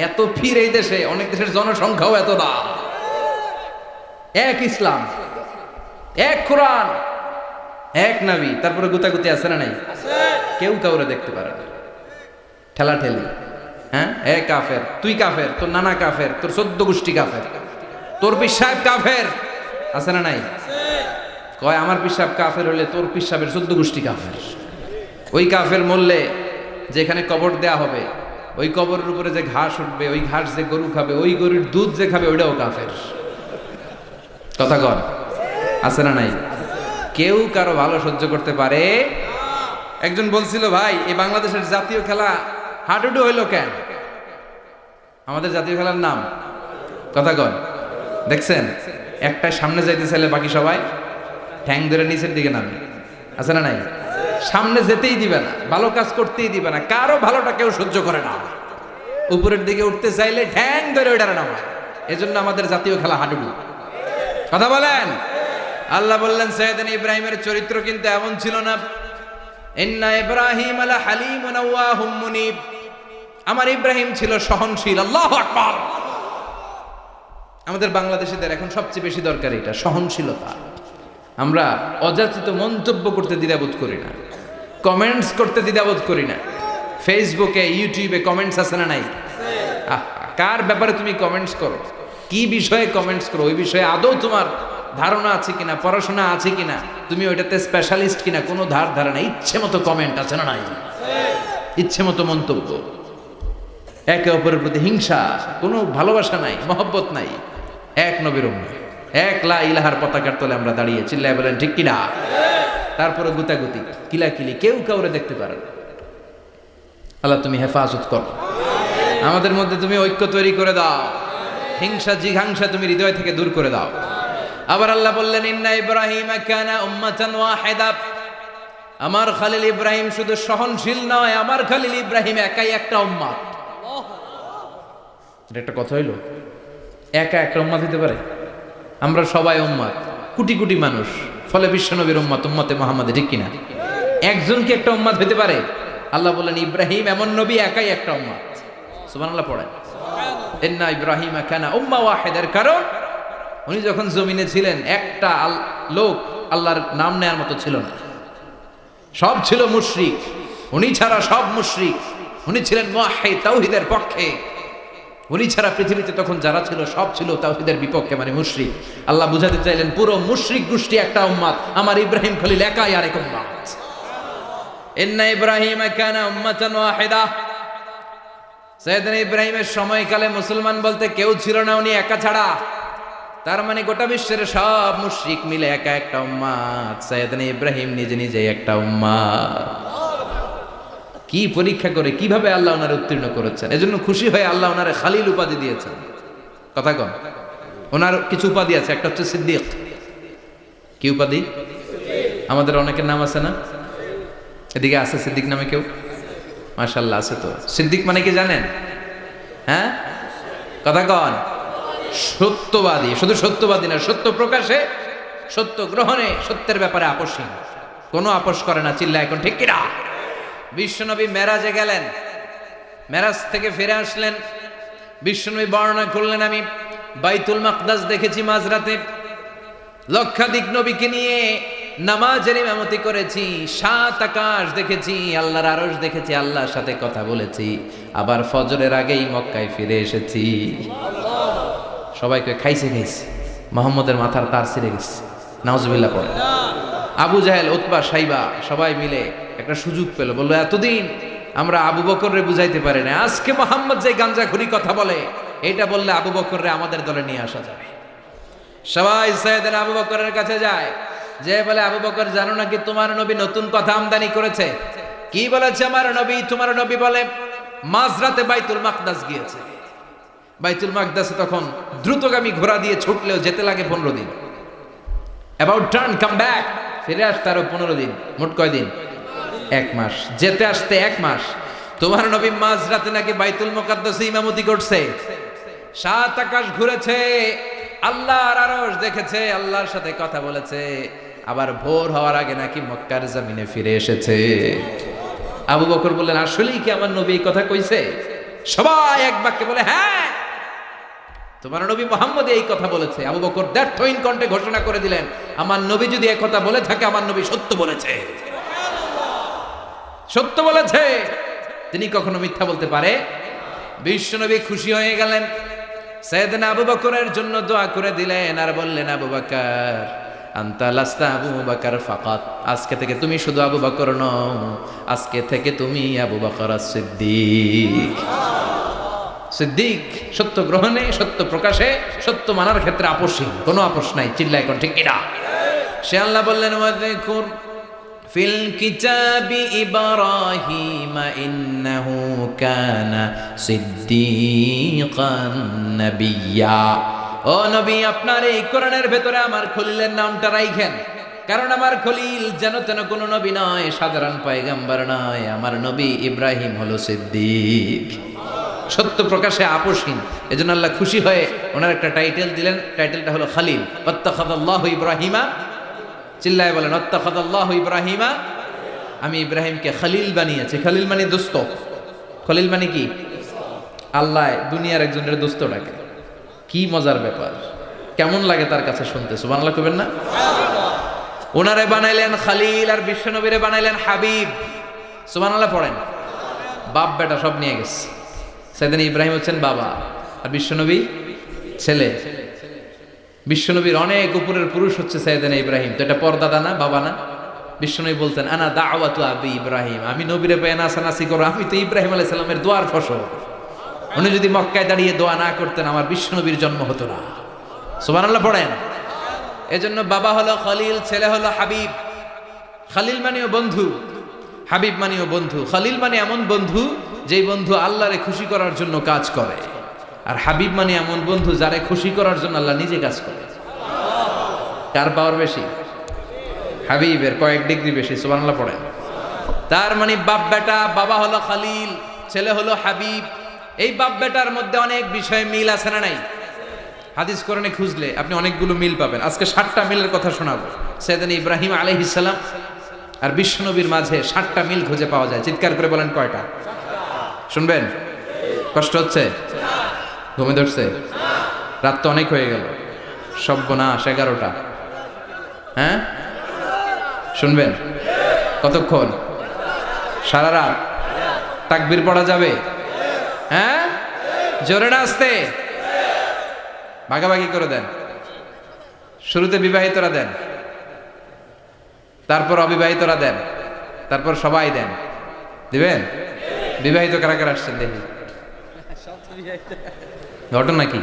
এত পীর এই দেশে, অনেক দেশের জনসংখ্যাও এত না। এক ইসলাম, এক কোরআন, এক নবী, তারপরে গুতাগুতি আছে না নাই? কেউ কাউরে দেখতে পারে না, ঠেলা ঠেলি। হ্যাঁ, এ কাফের, তুই কাফের, তোর নানা কাফের, তোর 14 গোষ্ঠী কাফের, তোর পীর সাহেব কাফের, আছে না নাই? কয় আমার পীর সাহেব কাফের হলে তোর পীর সাহেবের 14 গোষ্ঠী কাফের। ওই কাফের মরলে যেখানে কবর দেয়া হবে, ওই কবরের উপরে যে ঘাস উঠবে, ওই ঘাস যে গরু খাবে, ওই গরুর দুধ যে খাবে, ওইটাও কাফের। কথা কন, আছে না নাই? কেউ কারো ভালো সহ্য করতে পারে? একজন বলছিল, ভাই এই বাংলাদেশের জাতীয় খেলা হাডুডু হইল কেন? আমাদের জাতীয় খেলার নাম, কথা কন, দেখছেন? একটা সামনে যাইতে চাইলে বাকি সবাই ঠ্যাং ধরে নিচের দিকে নামে, আছে না নাই? সামনে যেতেই দিবে না, ভালো কাজ করতেই দিবে না, কারো ভালোটা কেউ সহ্য করে না। উপরের দিকে উঠতে চাইলে ঠ্যাং ধরে ওইটারে নামায়। এজন্য আমাদের জাতীয় খেলা হাডুডু। কথা বলেন। আল্লাহ বললেন সাইয়েদনা ইব্রাহিমের চরিত্র কিন্তু এমন ছিল না। ইন্না ইব্রাহিম আলা হালিমুন আওয়াহুম মুনিব। আমার ইব্রাহিম ছিল সহনশীল। আল্লাহু আকবার। আমাদের বাংলাদেশীদের এখন সবচেয়ে বেশি দরকার এটা, সহনশীলতা। আমরা অযাচিত মন্তব্য করতে দ্বিধাবোধ করি না, কমেন্টস করতে দ্বিধাবোধ করি না। ফেসবুকে, ইউটিউবে কমেন্টস আছে না নাই? কার ব্যাপারে তুমি কমেন্টস করো, কি বিষয়ে কমেন্টস করো, ওই বিষয়ে আদৌ তোমার ধারণা আছে কিনা, পড়াশোনা আছে কিনা, তুমি ওইটাতে স্পেশালিস্ট কিনা, কোনো ধারণা। ইচ্ছে মতো কমেন্ট আছে না নাই? ইচ্ছে মতো মন্তব্য, একে অপরের প্রতি হিংসা, কোনো ভালোবাসা নাই, মহব্বত নাই। এক নবীর উম্মত, এক লা ইলাহার পতাকার তলে আমরা দাঁড়িয়ে, চিল্লায় বলেন ঠিক কিনা? তারপরে গুতাগুতি, কিলাকিলি, কেউ কাউরে দেখতে পারে না। আল্লাহ তুমি হেফাজত করো, আমাদের মধ্যে তুমি ঐক্য তৈরি করে দাও, হিংসা জিঘাংসা তুমি হৃদয় থেকে দূর করে দাও। আবার আল্লাহ বললেন ইন্না ইব্রাহিম কানা উম্মাতান ওয়াহিদা। আমার খলিল ইব্রাহিম শুধু সহনশীল নয়, আমার খলিল ইব্রাহিম একাই একটা উম্মত। এটা একটা কথা হইল, একা একটা উম্মত হতে পারে? আমরা সবাই উম্মত, কোটি কোটি মানুষ, ফলে বিশ্বনবীর উম্মত, উম্মতে মুহাম্মদ, ঠিক কিনা? একজন কি একটা উম্মত হতে পারে? আল্লাহ বললেন ইব্রাহিম এমন নবী, একাই একটা উম্মত। সুবহানাল্লাহ পড়েন। ইন্না ইব্রাহিম কানা উম্মাহ ওয়াহিদার কারণ উনি যখন জমিনে ছিলেন একটা লোক আল্লাহর নাম নেয়ার মতো ছিল না, সব ছিল মুশরিক। উনি ছাড়া সব মুশরিক। উনি ছিলেন মুওয়াহহিদ, তাওহীদের পক্ষে। উনি ছাড়া পৃথিবীতে তখন যারা ছিল সব ছিল তাওহীদের বিপক্ষে, মানে মুশরিক। আল্লাহ বুঝাতে চাইলেন পুরো মুশরিক গোষ্ঠী একটা উম্মত, আমার ইব্রাহিম খলিল একাই আরেক উম্মত। ইন্না ইব্রাহিম কানা উম্মাতান ওয়াহিদা। সাইয়েদনা ইব্রাহিমের সময়কালে মুসলমান বলতে কেউ ছিল না, উনি একা ছাড়া। তার মানে গোটা বিশ্বের সব মুশরিক মিলে একা একটা উম্মত, সাইয়েদনা ইব্রাহিম নিজে নিজে একটা উম্মত। কি পরীক্ষা করে, কিভাবে আল্লাহ ওনারে উত্তীর্ণ করেছেন। এজন্য খুশি হয়ে আল্লাহ ওনারে খালিল উপাধি দিয়েছেন। কথা কন, ওনার কিছু উপাধি আছে, একটা হচ্ছে সিদ্দিক। কি উপাধি? আমাদের অনেকের নাম আছে না? এদিকে আছে সিদ্দিক নামে কেউ? মাশাআল্লাহ আছে তো। সিদ্দিক মানে কি জানেন? হ্যাঁ, কথা কন। সত্যবাদী, শুধু সত্যবাদী না, সত্য প্রকাশে, সত্য গ্রহণে, সত্যের ব্যাপারে আপোষহীন, কোনো আপোষ করে না। চিল্লা এখন ঠিক কিনা? বিশ্বনবী মেরাজে গেলেন, মেরাজ থেকে ফিরে আসলেন। বিশ্বনবী বর্ণনা করলেন আমি বাইতুল মাকদাস দেখেছি মাঝরাতে, লক্ষাধিক নবীকে নিয়ে নামাজের ইমামতি করেছি, 7 আকাশ দেখেছি, আল্লাহর আরশ দেখেছি, আল্লাহর সাথে কথা বলেছি, আবার ফজরের আগেই মক্কায় ফিরে এসেছি। সবাইকে খাইছে মোহাম্মদের মাথার তার ছিঁড়ে গেছে, নাউজুবিল্লাহ পড়ে। আবু জাহেল, উতবা, সাইবা সবাই মিলে একটা সুযোগ পেল, বললো এতদিন আমরা আবু বকররে বুঝাইতে পারি না, আজকে মোহাম্মদ যে গাঞ্জাখুরি কথা বলে, এটা বললে আবু বকররে আমাদের দলে নিয়ে আসা যাবে। সবাই সাইয়েদনা আবু বকরের কাছে যায়, যে বলে আবু বকর জানো নাকি তোমার নবী নতুন কথা আমদানি করেছে? কি বলেছে আমার নবী? তোমার নবী বলে মাঝরাতে বাইতুল মাকদাস গিয়েছে। বাইতুল মাকদাসে তখন দ্রুতগামী ঘোড়া দিয়ে ছুটলেও যেতে লাগে 15 দিন। অ্যাবাউট টার্ন কাম ব্যাক, ফিরে আসতে আরো 15 দিন, মোট কয় দিন? 1 মাস। যেতে আসতে 1 মাস। তোমার নবী মাঝরাতে নাকি বাইতুল মুকাদ্দাসে ইমামতি করছে, 7 আকাশ ঘুরেছে, আল্লাহর আরশ দেখেছে, আল্লাহর সাথে কথা বলেছে, আবার ভোর হওয়ার আগে নাকি মক্কার জমিনে ফিরে এসেছে। আবু বকর বললেন, আসলেই কি আমার নবী এই কথা কইছে? সবাই এক বাক্যে বলে, হ্যাঁ, তোমার নবী মুহাম্মদ এই কথা বলেছে। আবু বকর দ্ব্যর্থহীন কণ্ঠে ঘোষণা করে দিলেন, আমার নবী যদি এই কথা বলে থাকে, আমার নবী সত্য বলেছে, সত্য বলেছে, তিনি কখনো মিথ্যা বলতে পারে? বিশ্বনবী খুশি হয়ে গেলেন, সাইয়েদনা আবু বকরের জন্য দোয়া করে দিলেন আর বললেন, আবু বকর আনতা লাস্তা আবু বকর ফাকাত, আজকে থেকে তুমি শুধু আবু বকর নও, আজকে থেকে তুমি আবু বকর সিদ্দিক। সিদ্দিক সত্য গ্রহণে, সত্য প্রকাশে, সত্য মানার ক্ষেত্রে আপোষহীন, কোনো আপোষ নাই। চিল্লায় কোন ঠিক কিনা? সে আল্লাহ বললেন, ওয়াযকুর ফিল কিতাবি ইব্রাহিম ইন্নাহু কানা সিদ্দিকান নাবিয়্যা। ও নবী, আপনার এই কোরআনের ভেতরে আমার খলিলের নামটা রাখেন, কারণ আমার খলিল যেন তেন কোনো নবী নয়, সাধারণ পয়গম্বর নয়, আমার নবী ইব্রাহিম হলো সিদ্দিক, সত্য প্রকাশে আপোষহীন। এজন্য আল্লাহ খুশি হয়ে ওনার একটা টাইটেল দিলেন, টাইটেলটা হলো খলিল। ওয়াত্তাখাযাল্লাহু ইব্রাহিমা, চিল্লায় বলেন, ওয়াত্তাখাযাল্লাহু ইব্রাহিমা, আমি ইব্রাহিমকে খলিল বানিয়েছি। খলিল মানে দোস্ত। খলিল মানে কি? আল্লাহ দুনিয়ার একজনের দোস্ত ডাকে। কি মজার ব্যাপার, কেমন লাগে তার কাছে শুনতে? সুবহানাল্লাহ কইবেন না? ওনারে বানাইলেন খলিল আর বিশ্বনবীরে বানাইলেন হাবিব। সুবহানাল্লাহ পড়েন। বাপ বেটা সব নিয়ে গেছে। সাইয়েদনা ইব্রাহিম হচ্ছেন বাবা আর বিশ্বনবী ছেলে। বিশ্বনবীর অনেক উপরের পুরুষ হচ্ছে সাইয়েদনা ইব্রাহিম। তো এটা পরদাদা না, বাবা না? বিশ্বনবী বলতেন, আনা দাওয়াতু আবি ইব্রাহিম, আমি নবীরে পেয়ে নাসানাসি করো, আমি তো ইব্রাহিম আলাইহিস সালামের দোয়ার ফসল। উনি যদি মক্কায় দাঁড়িয়ে দোয়া না করতেন, আমার বিশ্বনবীর জন্ম হতো না। সুবহানাল্লাহ পড়েন। এজন্য বাবা হলো খলিল, ছেলে হলো হাবিব। খলিল মানেও বন্ধু, হাবিব মানেও বন্ধু। খলিল মানে এমন বন্ধু যেই বন্ধু আল্লাহরে খুশি করার জন্য কাজ করে, আর হাবিব মানে এমন বন্ধু যারে খুশি করার জন্য আল্লাহ নিজে কাজ করে। কার পাওয়ার বেশি? হাবিবের কয়েক ডিগ্রি বেশি। সুবহানাল্লাহ পড়েন। তার মানে বাপ বেটা, বাবা হলো খলিল, ছেলে হলো হাবিব। এই বাপ বেটার মধ্যে অনেক বিষয়ে মিল আছে না নাই? হাদিস কোরআনে খুঁজলে আপনি অনেকগুলো মিল পাবেন। আজকে 7টা মিলের কথা শোনাবো। সাইয়েদনা ইব্রাহিম আলাইহিস সালাম আর বিশ্বনবীর মাঝে 7টা মিল খুঁজে পাওয়া যায়। চিৎকার করে বলেন, কয়টা? শুনবেন? কষ্ট হচ্ছে? ঘুমে ধরছে? রাত তো অনেক হয়ে গেল। সর্বনাশ, 11টা। হ্যাঁ, শুনবেন? কতক্ষণ? সারা রাত? তাকবীর পড়া যাবে? হ্যাঁ, জোরে না আসতে? ভাগাভাগি করে দেন। শুরুতে বিবাহিতরা দেন, তারপর অবিবাহিতরা দেন, তারপর সবাই দেন। দিবেন? বিবাহিত কারা কারা আসছেন দেখি? ঘটনা কি?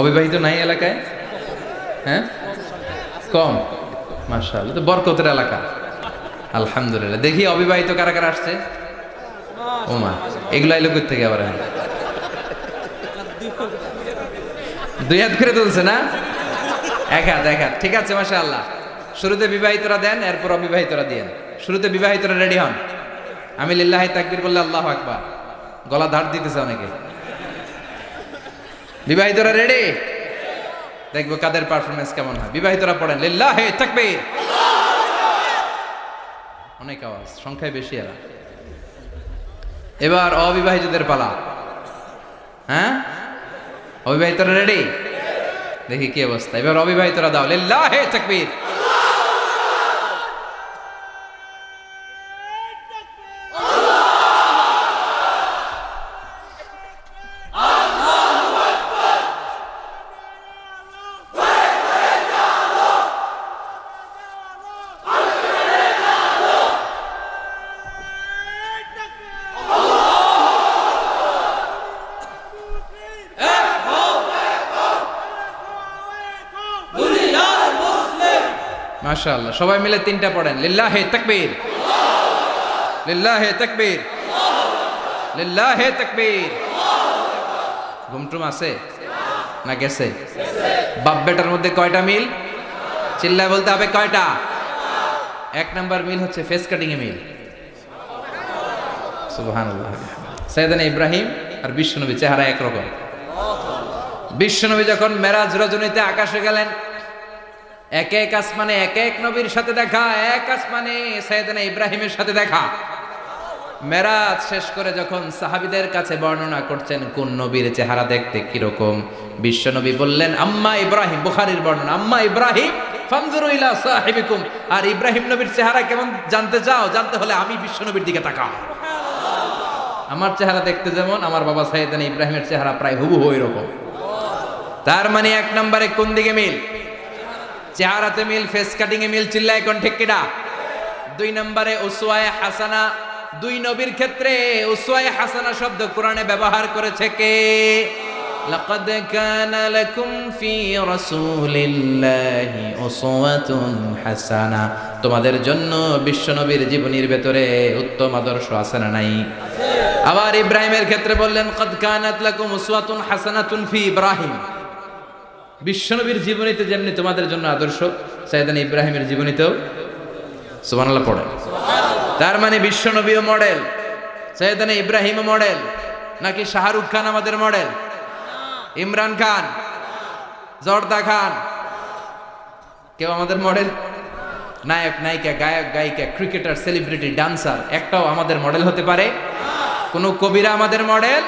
অবিবাহিত নাই এলাকায়? হ্যাঁ, কম। মাশাআল্লাহ, তো বরকতের এলাকা। আলহামদুলিল্লাহ। দেখি অবিবাহিত কারা কারা আসছে? ওমা, এগুলো আইলো কই থেকে আবার? দুই হাত করে তুলছে না? এক হাত, এক হাত। ঠিক আছে, মাশাআল্লাহ। শুরুতে বিবাহিতরা দেন, এরপর অবিবাহিতরা দিয়েন। শুরুতে বিবাহিতরা রেডি হন। আমি লিল্লাহি তাকবীর বললে আল্লাহু আকবার। গলা ধার দিতেছে অনেকে। বিবাহিতরা রেডি? দেখবো কাদের পারফরমেন্স কেমন হয়। বিবাহিতরা পড়েন, লিল্লাহি তাকবীর। অনেক আওয়াজ, সংখ্যায় বেশি এরা। এবার অবিবাহিতদের পালা। হ্যাঁ, অবিবাহিতরা রেডি? দেখি কি অবস্থা। এবার অবিবাহিতরা দাও, লিল্লাহি তাকবীর। মাশাআল্লাহ, সবাই মিলে 3টা পড়েন, লিল্লাহি তাকবীর, লিল্লাহি তাকবীর, লিল্লাহি তাকবীর। ঘুমটুম আছে না গেছে? বাপ বেটার মধ্যে কয়টা মিল? চিল্লায় বলতে হবে, কয়টা? 1 নাম্বার মিল হচ্ছে ফেস কাটিং এ মিল। সুবহানাল্লাহ। সাইয়েদনা ইব্রাহিম আর বিশ্বনবী চেহারা একরকম। বিশ্বনবী যখন মেরাজ রজনীতে আকাশে গেলেন, এক এক আসমানে এক এক নবীর সাথে দেখা, এক আসমানে সাইয়েদনা ইব্রাহিমের সাথে দেখা। মেরাজ শেষ করে যখন সাহাবীদের কাছে বর্ণনা করছেন কোন নবীর চেহারা দেখতে কিরকম, বিশ্ব নবী বললেন আম্মা ইব্রাহিম, বুখারীর বর্ণনা, আম্মা ইব্রাহিম ফানজুরু ইলা সাহিবিকুম। আর ইব্রাহিম নবীর চেহারা কেমন জানতে চাও? জানতে হলে আমি বিশ্ব নবীর দিকে তাকাও। আমার চেহারা দেখতে যেমন, আমার বাবা সাইয়েদনা ইব্রাহিমের চেহারা প্রায় হুবহু এরকম। তার মানে এক নম্বরে কোন দিকে মিল? চেহারাতে মিল, ফেস কাটিং এ মিল, চিল্লায় কোন ঠিক কিনা? দুই নম্বরে উসওয়ায়ে হাসানা, দুই নবীর ক্ষেত্রে উসওয়ায়ে হাসানা শব্দ কোরআনে ব্যবহার করেছে কে? লাকাদ কানা লাকুম ফি রাসূলিল্লাহি উসওয়াতুন হাসানা, তোমাদের জন্য বিশ্ব নবীর জীবনীর ভেতরে উত্তম আদর্শ আছে না নাই? আবার ইব্রাহিমের ক্ষেত্রে বললেন কাদ কানাত লাকুম উসওয়াতুন হাসানাতুন ফি ইব্রাহিম, বিশ্বনবীর জীবনীতে যেমনি তোমাদের জন্য আদর্শ, সাইয়েদনা ইব্রাহিমের জীবনীতেও সুবহানাল্লাহ পড়ে। তার মানে বিশ্বনবীও মডেল, সাইয়েদনা ইব্রাহিমও মডেল। নাকি শাহরুখ খান আমাদের মডেল, ইমরান খান, জর্দা খান কেউ আমাদের মডেল? নায়ক নায়িকা, গায়ক গায়িকা, ক্রিকেটার, সেলিব্রিটি, ডান্সার একটাও আমাদের মডেল হতে পারে? কোন কবিরা আমাদের মডেল?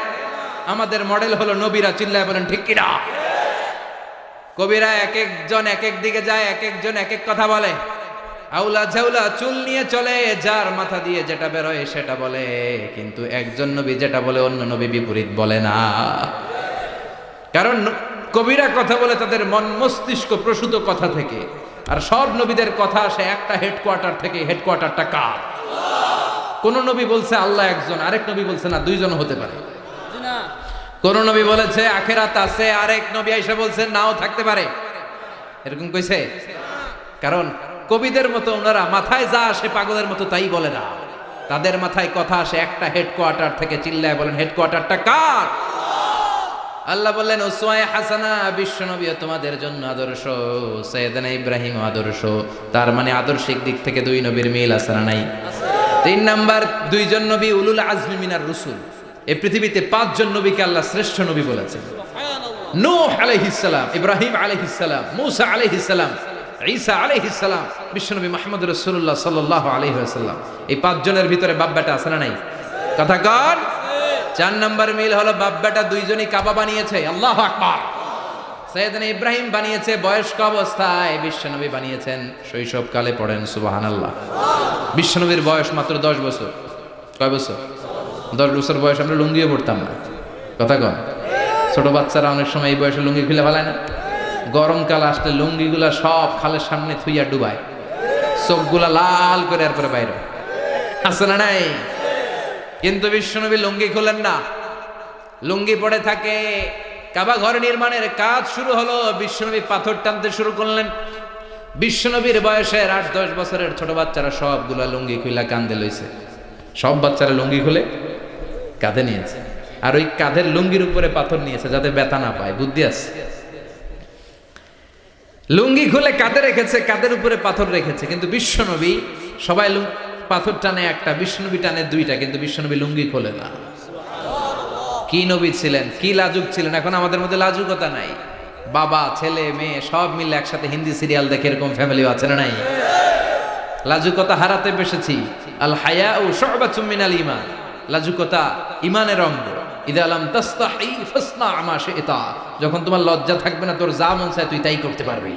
আমাদের মডেল হলো নবীরা। চিল্লায় বলেন ঠিক কিনা? কবিরা এক একজন এক এক দিকে যায়, এক একজন এক এক কথা বলে, আউলা ঝাউলা চুল নিয়ে চলে, যার মাথা দিয়ে যেটা বেরোয় সেটা বলে, কিন্তু একজন নবী যেটা বলে অন্য নবী বিপরীত বলে না। কারণ কবিরা কথা বলে তাদের মন মস্তিষ্ক প্রসূত কথা থেকে, আর সব নবীদের কথা আসে একটা হেডকোয়ার্টার থেকে। হেডকোয়ার্টারটা কার? কোন নবী বলছে আল্লাহ একজন, আরেক নবী বলছে না দুইজন হতে পারে। কোন নবী বলেছে আখিরাত আছে, আরেক নবী আইসা বলছে নাও থাকতে পারে। এরকম কইছে? কারণ কবিদের মতো ওনারা মাথায় যা আসে পাগলের মতো তাই বলে না, তাদের মাথায় কথা আসে একটা হেডকোয়ার্টার থেকে। চিল্লায় বলেন হেডকোয়ার্টারটা কার? আল্লাহ বললেন উসওয়ায়ে হাসানা, বিশ্ব নবী তোমাদের জন্য আদর্শ, সাইয়েদনা ইব্রাহিম আদর্শ। তার মানে আদর্শিক দিক থেকে দুই নবীর মিল আছে না নাই? তিন নাম্বার, দুইজন নবী উলুল আজমি মিনার রুসুল। এই পৃথিবীতে পাঁচজন নবীকে আল্লাহ শ্রেষ্ঠ নবী বলেছেন। নূহ আলাইহিস সালাম, ইব্রাহিম আলাইহিস সালাম, মূসা আলাইহিস সালাম, ঈসা আলাইহিস সালাম, বিশ্বনবী মুহাম্মদ রাসূলুল্লাহ সাল্লাল্লাহু আলাইহি ওয়াসাল্লাম। এই পাঁচজনের ভিতরে বাপ বেটা আছে না নাই? কথা কন। চার নাম্বার মিল হলো বাপ বেটা দুইজনই কাবা বানিয়েছে। আল্লাহু আকবার। সাইয়েদনা ইব্রাহিম বানিয়েছে বয়স্ক অবস্থায়, বিশ্বনবী বানিয়েছেন শৈশবকালে। পড়েন সুবহানাল্লাহ। বিশ্বনবীর বয়স মাত্র 10 বছর। কয় বছর? 10 বছর বয়স আমরা লুঙ্গিও পড়তাম না। কথা কন। ছোট বাচ্চারা অনেক সময় এই বয়সে লুঙ্গি খুলে ফেলায় না? গরমকাল আসলে লুঙ্গিগুলা সব খালের সামনে থুইয়া ডুবায়, চোখগুলা লাল করে আর করে বাইরে আছে না নাই? কিন্তু বিশ্বনবী লুঙ্গি খুলেন না, লুঙ্গি পড়ে থাকে। কাবা ঘর নির্মাণের কাজ শুরু হলো, বিশ্বনবী পাথর টানতে শুরু করলেন। বিশ্বনবীর বয়সের 8-10 বছরের ছোট বাচ্চারা সবগুলা লুঙ্গি খুইলা কাঁধে লইছে। সব বাচ্চারা লুঙ্গি খুলে কাঁধে নিয়েছে, আর ওই কাঁধের লুঙ্গির উপরে পাথর নিয়েছে যাতে ব্যথা না পায়। বুদ্ধি আছে। লুঙ্গি খুলে কাঁধে রেখেছে, কাঁধের উপরে পাথর রেখেছে। কিন্তু বিশ্বনবী, সবাই পাথর টানে একটা, বিশ্বনবী টানে দুইটা, কিন্তু বিশ্বনবী লুঙ্গি খোলে না। কি নবী ছিলেন, কি লাজুক ছিলেন। এখন আমাদের মধ্যে লাজুকতা নাই। বাবা ছেলে মেয়ে সব মিলে একসাথে হিন্দি সিরিয়াল দেখে, এরকম ফ্যামিলিও আছে না নাই? লাজুকতা হারাতে বসেছি। আল হায়াউ শু'বাতুম মিনাল ঈমান, লাজুকতা ঈমানের অঙ্গ। ইযা লাম তাস্তাহি ফাসনা মা শি'তা, যখন তোমার লজ্জা থাকবে না, তোর যা মন চায় তুই তাই করতে পারবি।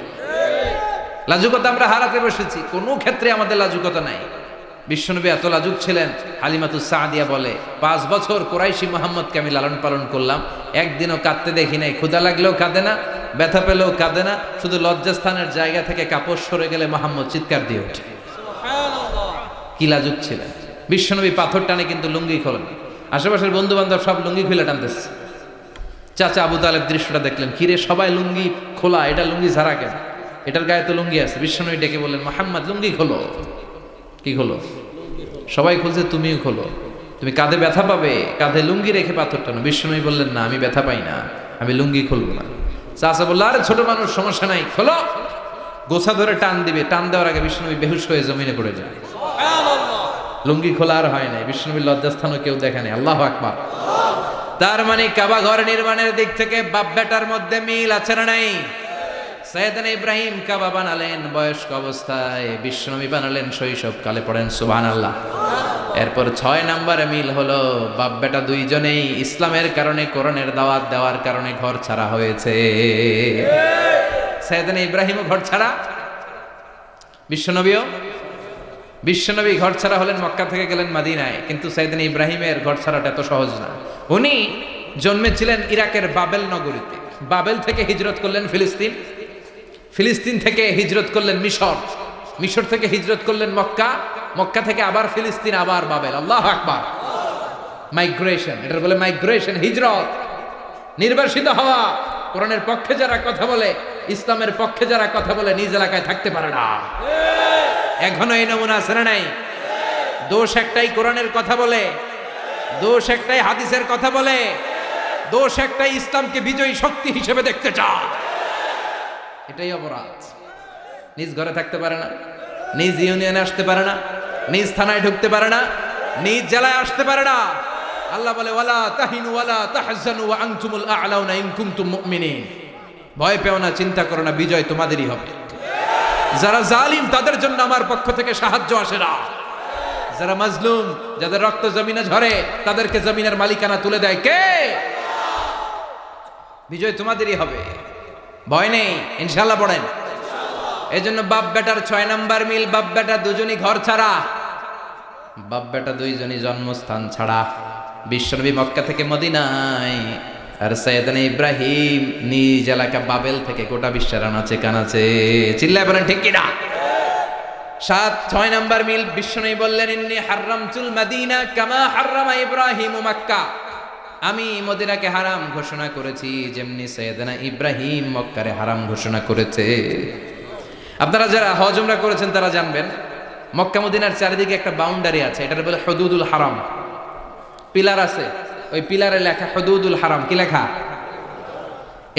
লাজুকতা আমরা হারাতে বসেছি, কোনো ক্ষেত্রে আমাদের লাজুকতা নাই। বিশ্বনবী এত লাজুক ছিলেন, হালিমাতুস সাদিয়া বলে 5 বছর কুরাইশি মুহাম্মদকে আমি লালন পালন করলাম, একদিনও কাঁদতে দেখি নাই। ক্ষুধা লাগলেও কাঁদে না, ব্যথা পেলেও কাঁদে না, শুধু লজ্জাস্থানের জায়গা থেকে কাপড় সরে গেলে মুহাম্মদ চিৎকার দিয়ে ওঠে। কি লাজুক ছিলেন। বিশ্বনবী পাথর টানে কিন্তু লুঙ্গি খোলেন। আশেপাশের বন্ধু বান্ধব সব লুঙ্গি খুলে টানতেছে। চাচা আবু তালেব দৃশ্যটা দেখলেন, কিরে সবাই লুঙ্গি খোলা, এটা লুঙ্গি ছাড়া কেন? এটার গায়ে তো লুঙ্গি আছে। বিশ্বনবী ডেকে বললেন মুহাম্মদ লুঙ্গি খোলো। কি খোলো? সবাই খুলছে, তুমিও খোলো, তুমি কাঁধে ব্যথা পাবে, কাঁধে লুঙ্গি রেখে পাথর টানো। বিশ্বনবী বললেন না, আমি ব্যথা পাই না, আমি লুঙ্গি খুলবো না। চাচা বললো আরে ছোট মানুষ, সমস্যা নাই, খোলো। গোছা ধরে টান দিবে, টান দেওয়ার আগে বিশ্বনবী বেহুশ হয়ে জমিনে পড়ে যায়। লুঙ্গি খোলা আর হয় নাই। বিশ্বনবীর লজ্জাস্থানও কেউ দেখে নাই। আল্লাহু আকবার। তার মানে কাবা ঘর নির্মাণের দিক থেকে বাপ বেটার মধ্যে মিল আছে না নাই? সাইয়েদনা ইব্রাহিম কাবা বানালেন বয়স্ক অবস্থায়, বিশ্বনবী বানালেন শৈশবকালে, পড়েন সুবহানাল্লাহ। এরপর 6 নম্বরে মিল হলো বাপ বেটা দুইজনেই ইসলামের কারণে, কোরআনের দাওয়াত দেওয়ার কারণে ঘর ছাড়া হয়েছে। সাইয়েদনা ইব্রাহিমও ঘর ছাড়া, বিশ্বনবী ঘর ছাড়া হলেন, মক্কা থেকে গেলেন মদিনায়। কিন্তু সাইয়েদনা ইব্রাহিমের ঘর ছাড়াটা এত সহজ না। উনি জন্মেছিলেন ইরাকের বাবেল নগরীতে। বাবেল থেকে হিজরত করলেন ফিলিস্তিন, ফিলিস্তিন থেকে হিজরত করলেন মিশর, মিশর থেকে হিজরত করলেন মক্কা, মক্কা থেকে আবার ফিলিস্তিন, আবার বাবেল। আল্লাহু আকবার। মাইগ্রেশন, এটার বলে মাইগ্রেশন, হিজরত, নির্বাসিত হওয়া। কোরআনের পক্ষে যারা কথা বলে, ইসলামের পক্ষে যারা কথা বলে, নিজ এলাকায় থাকতে পারে না। এখনো এই নমুনা আছে না নাই? দোষ একটাই, কোরআনের কথা বলে, দোষ একটাই, হাদিসের কথা বলে, দোষ একটাই, ইসলামকে বিজয়ী শক্তি হিসেবে দেখতে চায়। এটাই অপরাধ। নিজ ঘরে থাকতে পারে না, নিজ ইউনিয়নে আসতে পারে না, নিজ থানায় ঢুকতে পারে না, নিজ জেলায় আসতে পারে না। আল্লাহ বলে ওয়ালা তাহিনু ওয়ালা তাহজানু ওয়া আনতুমুল আ'লাউনা ইন কুনতুম মুমিনিন। ভয় পেও না, চিন্তা করো না, বিজয় তোমাদেরই হবে। যারা জালিম তাদের জন্য আমার পক্ষ থেকে সাহায্য আসে না। যারা মাজলুম, যাদের রক্ত জমিনে ঝরে, তাদেরকে জমিনের মালিকানা তুলে দেয় কে? বিজয় তোমাদেরই হবে, ভয় নেই, ইনশাআল্লাহ। পড়েন। এই জন্য বাপ বেটার 6 নাম্বার মিল, বাপ বেটা দুজনই ঘর ছাড়া, বাপ বেটা দুইজনই জন্মস্থান ছাড়া। বিশ্বনবী মক্কা থেকে মদিনায়, আর সাইয়েদনা ইব্রাহিম নিজ এলাকা বাবেল থেকে গোটা বিশ্বের আনাচে কানাচে। চিল্লায় বলেন ঠিক কিনা? 6 নাম্বার মিল, বিশ্বনবী বললেন ইন্নী হারামতুল মদিনা কামা হারামা ইব্রাহিম মক্কা। আমি মদিনাকে হারাম ঘোষণা করেছি যেমনি সাইয়েদনা ইব্রাহিম মক্কারে হারাম ঘোষণা করেছে। আপনারা যারা হজ উমরা করেছেন তারা জানবেন, মক্কা মদিনার চারিদিকে একটা বাউন্ডারি আছে, এটার বলে হুদুদুল হারাম। পিলার আছে, ওই পিলারে লেখা হুদুদুল হারাম। কি লেখা?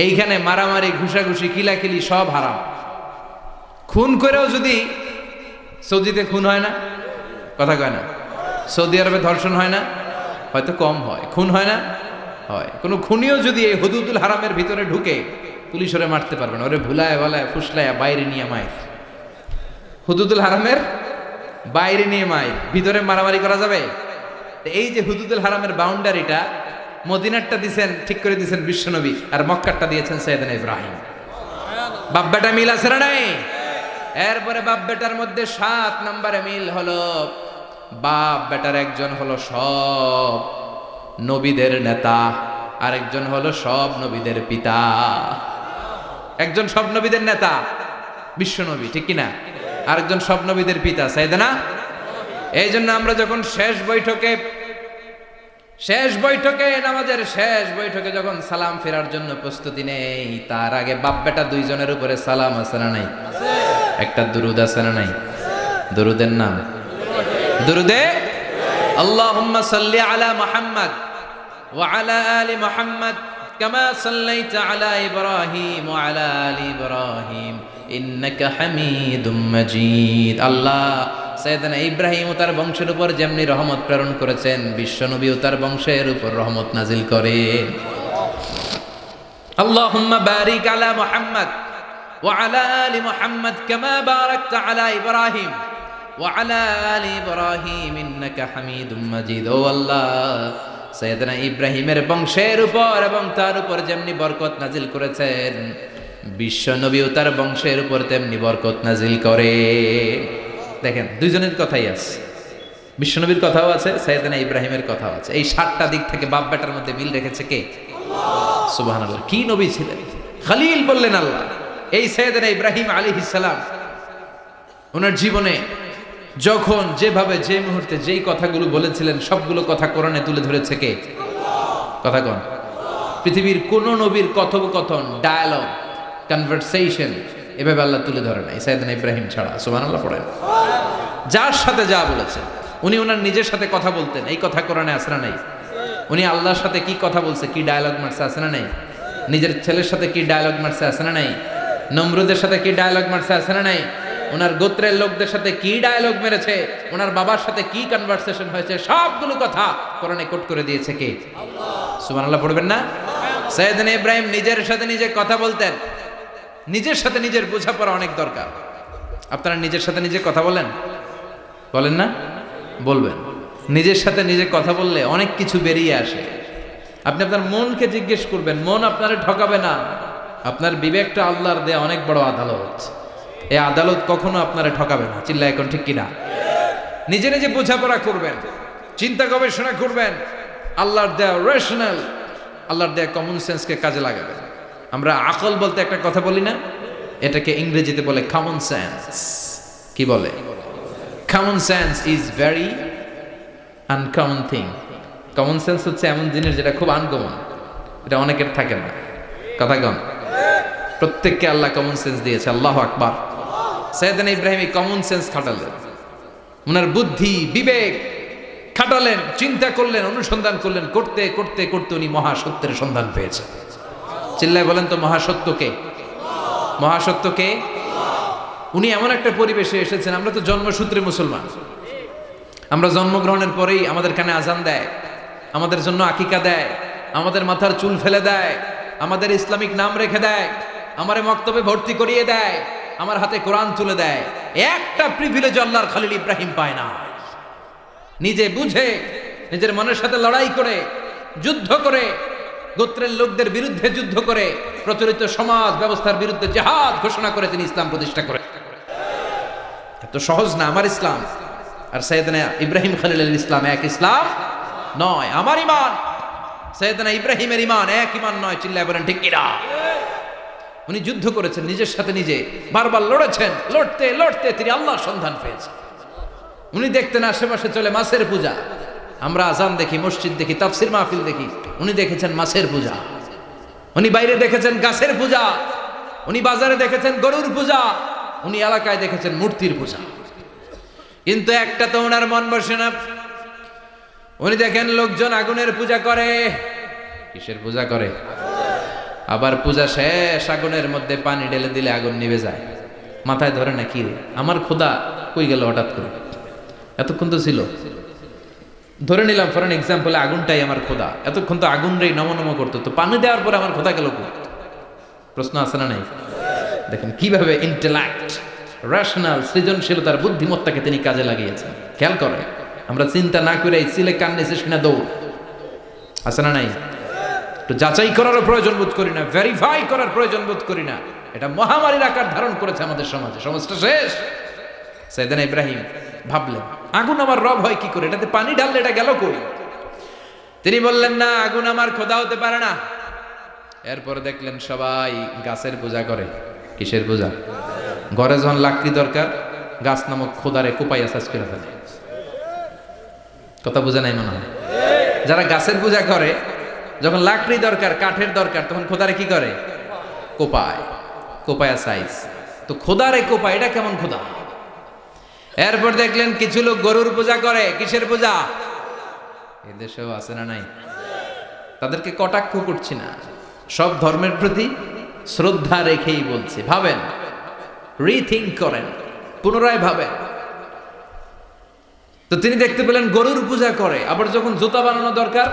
এইখানে মারামারি, ঘুষাঘুষি, কিলাকিলি সব হারাম। খুন করেও যদি, সৌদিতে খুন হয় না, কথা কয় না? সৌদি আরবে ধর্ষণ হয় না? হয়তো কম হয়। খুন হয় না? হয়। কোনো খুনিও যদি এই হুদুদুল হারামের ভিতরে ঢুকে, পুলিশ ওরে মারতে পারবে না। ওরে ভুলায় ভালায় ফুসলায় বাইরে নিয়ে মায়ের, হুদুদুল হারামের বাইরে নিয়ে মায়ের, ভিতরে মারামারি করা যাবে? এই যে হুদুদুল হারামের বাউন্ডারিটা, মদিনারটা দিয়েছেন, ঠিক করে দিয়েছেন বিশ্বনবী, আর মক্কারটা দিয়েছেন সাইয়েদনা ইব্রাহিম। বাপ বেটা মিল আছে না নাই? এরপরে বাপ বেটার মধ্যে 7 নম্বরে মিল হলো, বাপ বেটার একজন হলো সব নবীদের নেতা, আরেকজন হলো সব নবীদের পিতা। একজন সব নবীদের নেতা বিশ্বনবী, ঠিক কিনা? আরেকজন সব নবীদের পিতা সাইয়েদনা। এই জন্য আমরা যখন শেষ বৈঠকে নামাজের শেষ বৈঠকে যখন সালাম ফেরার জন্য প্রস্তুতি নেই, তার আগে বাপ বেটা দুইজনের উপরে সালাম আছে না নাই? একটা দুরুদ আছে না নাই? দুরুদের নাম দুরুদে আল্লাহুম্মা সাল্লি আলা মুহাম্মদ ওয়া আলা আলি মুহাম্মদ কামা সাল্লাইতা আলা ইব্রাহিম ওয়া আলা আলি ইব্রাহিম ইন্নাকা হামিদুম মাজিদ। আল্লাহ সাইয়েদনা ইব্রাহিম ও তার বংশের উপর যেমনি রহমত প্রেরণ করেছেন, বিশ্বনবী ও তার বংশের উপর রহমত নাজিল করেন। আল্লাহুম্মা বারিক আলা মুহাম্মদ ওয়া আলা আলি মুহাম্মদ কামা বারাকতা আলা ইব্রাহিম ওয়া আলা আলি ইব্রাহিম ইন্নাকা হামিদুম মাজিদ। ও আল্লাহ, সাইয়েদনা ইব্রাহিমের বংশের উপর এবং তার উপর যেমনি বরকত নাজিল করেছেন, বিশ্বনবী ও তার বংশের উপর তেমনি বরকত নাজিল করে। দেখেন, দুইজনের কথাই আছে, বিশ্বনবীর কথাও আছে, সাইয়েদনা ইব্রাহিমের কথাও আছে। এই 7টা দিক থেকে বাপ বেটার মধ্যে মিল রেখেছে কে? সুবহানাল্লাহ। কি নবী ছিলেন! খলিল বললেন আল্লাহ। এই সাইয়েদনা ইব্রাহিম আলাইহিস সালাম ওনার জীবনে যখন যেভাবে যে মুহূর্তে যেই কথাগুলো বলেছিলেন, সবগুলো কথা কোরআনে তুলে ধরেছে কে? কথা কোন? পৃথিবীর কোন নবীর কথোপকথন, ডায়ালগ, কনভারসেশন এভাবে আল্লাহ তুলে ধরে নাই সাইয়েদনা ইব্রাহিম ছাড়া। সুবহানাল্লাহ পড়েন। যার সাথে যা বলেছেন, উনি ওনার নিজের সাথে কথা বলতেন, এই কথা কোরআনে আছে না নাই? উনি আল্লাহর সাথে কি কথা বলছে, কি ডায়ালগ মারছে, আছে না নাই? নিজের ছেলের সাথে কি ডায়ালগ মারছে, আছে না নাই? নমরুদের সাথে কি ডায়ালগ মারছে, আছে না নাই? ওনার গোত্রের লোকদের সাথে কি ডায়ালগ মেরেছে, ওনার বাবার সাথে কি কনভারসেশন হয়েছে, সবগুলো কথা কোরআনে কোট করে দিয়েছে কে? আল্লাহ। সুবহানাল্লাহ পড়বেন না? সাইয়েদনা ইব্রাহিম নিজের সাথে নিজে কথা বলতেন। নিজের সাথে নিজের বোঝাপড়া অনেক দরকার। আপনারা নিজের সাথে নিজে কথা বলেন না? বলবেন। নিজের সাথে নিজে কথা বললে অনেক কিছু বেরিয়ে আসে। আপনি আপনার মনকে জিজ্ঞেস করবেন, মন আপনারে ঠকাবে না। আপনার বিবেকটা আল্লাহর দেয়া অনেক বড় আদালত, এই আদালত কখনো আপনারে ঠকাবে না। চিল্লা এখন ঠিক কিনা? নিজে নিজে বোঝাপড়া করবেন, চিন্তা গবেষণা করবেন, আল্লাহর দেয়া রেশনাল, আল্লাহর দেয়া কমন সেন্সকে কাজে লাগাবেন। আমরা আকল বলতে একটা কথা বলি না, এটাকে ইংরেজিতে বলে কমন সেন্স। কি বলে? Common sense is very uncommon thing. Common sense হচ্ছে এমন জিনিস যেটা খুব আনকমন, এটা অনেকের থাকে না। কথা কন? প্রত্যেককে আল্লাহ কমন সেন্স দিয়েছে। আল্লাহু আকবার। সাইয়েদনা ইব্রাহিম এই কমন সেন্স খাটালেন, ওনার বুদ্ধি বিবেক খাটালেন, চিন্তা করলেন, অনুসন্ধান করলেন, করতে করতে করতে উনি মহাসত্যের সন্ধান পেয়েছেন। চিল্লায় বলেন তো মহাসত্যকে? মহাসত্যকে? উনি এমন একটা পরিবেশে এসেছেন, আমরা তো জন্মসূত্রে মুসলমান, আমরা জন্মগ্রহণের পরেই আমাদের কানে আজান দেয়, আমাদের জন্য আকিকা দেয়, আমাদের মাথার চুল ফেলে দেয়, আমাদের ইসলামিক নাম রেখে দেয়, আমারে মক্তবে ভর্তি করিয়ে দেয়, আমার হাতে কোরআন তুলে দেয়। একটা প্রিভিলেজ আল্লাহর খলিল ইব্রাহিম পায় না। নিজে বুঝে, নিজের মনের সাথে লড়াই করে, যুদ্ধ করে, গোত্রের লোকদের বিরুদ্ধে যুদ্ধ করে, প্রচলিত সমাজ ব্যবস্থার বিরুদ্ধে জিহাদ ঘোষণা করে তিনি ইসলাম প্রতিষ্ঠা করেন। এত সহজ না আমার ইসলাম আর সাইয়েদনা ইব্রাহিম খলিলের ইসলাম এক ইসলাম নয়। আমার ঈমান সাইয়েদনা ইব্রাহিমের ঈমান এক ঈমান নয়। চিল্লায় বলেন ঠিক কিনা? উনি যুদ্ধ করেছেন, নিজের সাথে নিজে বারবার লড়েছেন, লড়তে লড়তে তিনি আল্লাহর সন্ধান পেয়েছেন। উনি দেখতেন আশেপাশে চলে মাছের পূজা, আমরা আজান দেখি, মসজিদ দেখি, তাফসির মাহফিল দেখি, উনি দেখেছেন মাছের পূজা। উনি বাইরে দেখেছেন গাছের পূজা, উনি বাজারে দেখেছেন গরুর পূজা, উনি এলাকায় দেখেছেন মূর্তির পূজা। কিন্তু একটা তো ওনার মন বসে না। উনি দেখেন লোকজন আগুনের পূজা করে। কিসের পূজা করে? আবার পূজা শেষ, আগুনের মধ্যে পানি ঢেলে দিলে আগুন নিভে যায়। মাথায় ধরে না, কি রে আমার খোদা কই গেল হঠাৎ করে? এতক্ষণ তো ছিল। ধরে নিলাম ফর এক্সাম্পল আগুনটাই আমার খোদা, এতক্ষণ তো আগুন রে নম নম করতো, তো পানি দেওয়ার পরে আমার খোদা গেল কই? প্রশ্ন আছে না নাই? দেখেন কিভাবে ইন্টেলেক্ট, রেশনাল, সৃজনশীলতার বুদ্ধিমত্তাকে তিনি কাজে লাগিয়েছেন। খেয়াল করে, আমরা চিন্তা না করে সিলে কান নিচে শুনে দৌড়, আছে না নাই? একটু যাচাই করারও প্রয়োজন বোধ করি না, ভেরিফাই করার প্রয়োজন বোধ করি না। এটা মহামারীর আকার ধারণ করেছে আমাদের সমাজে, সমাজটা শেষ। সাইয়েদনা ইব্রাহিম ভাবলেন আগুন আমার রব হয় কি করে, এটাতে পানি ঢাললে এটা গেল কই? তিনি বললেন না, আগুন আমার খোদা হতে পারে না। এরপর দেখলেন সবাই গাছের পূজা করে। কিসের পূজা? ঘরে যখন লাকড়ি দরকার, গাছ নামক খোদারে কোপাইয়া সাজ করে ফেলে। কথা বোঝা নাই মনে হয়? যারা গাছের পূজা করে, যখন লাকড়ি দরকার, কাঠের দরকার, তখন খোদারে কি করে? কোপায়, কোপায়া সাইজ। তো খোদারে কোপায়, এটা কেমন খোদা? এরপর দেখলেন কিছু লোক গরুর পূজা করে। কিসের পূজা? এদেশেও আছে না নাই? তাদেরকে কটাক্ষ করছি না, সব ধর্মের প্রতি শ্রদ্ধা রেখেই বলছি। ভাবেন, রিথিঙ্ক করেন, পুনরায় ভাবেন। তো তিনি দেখতে পেলেন গরুর পূজা করে, আবার যখন জুতা বানানো দরকার,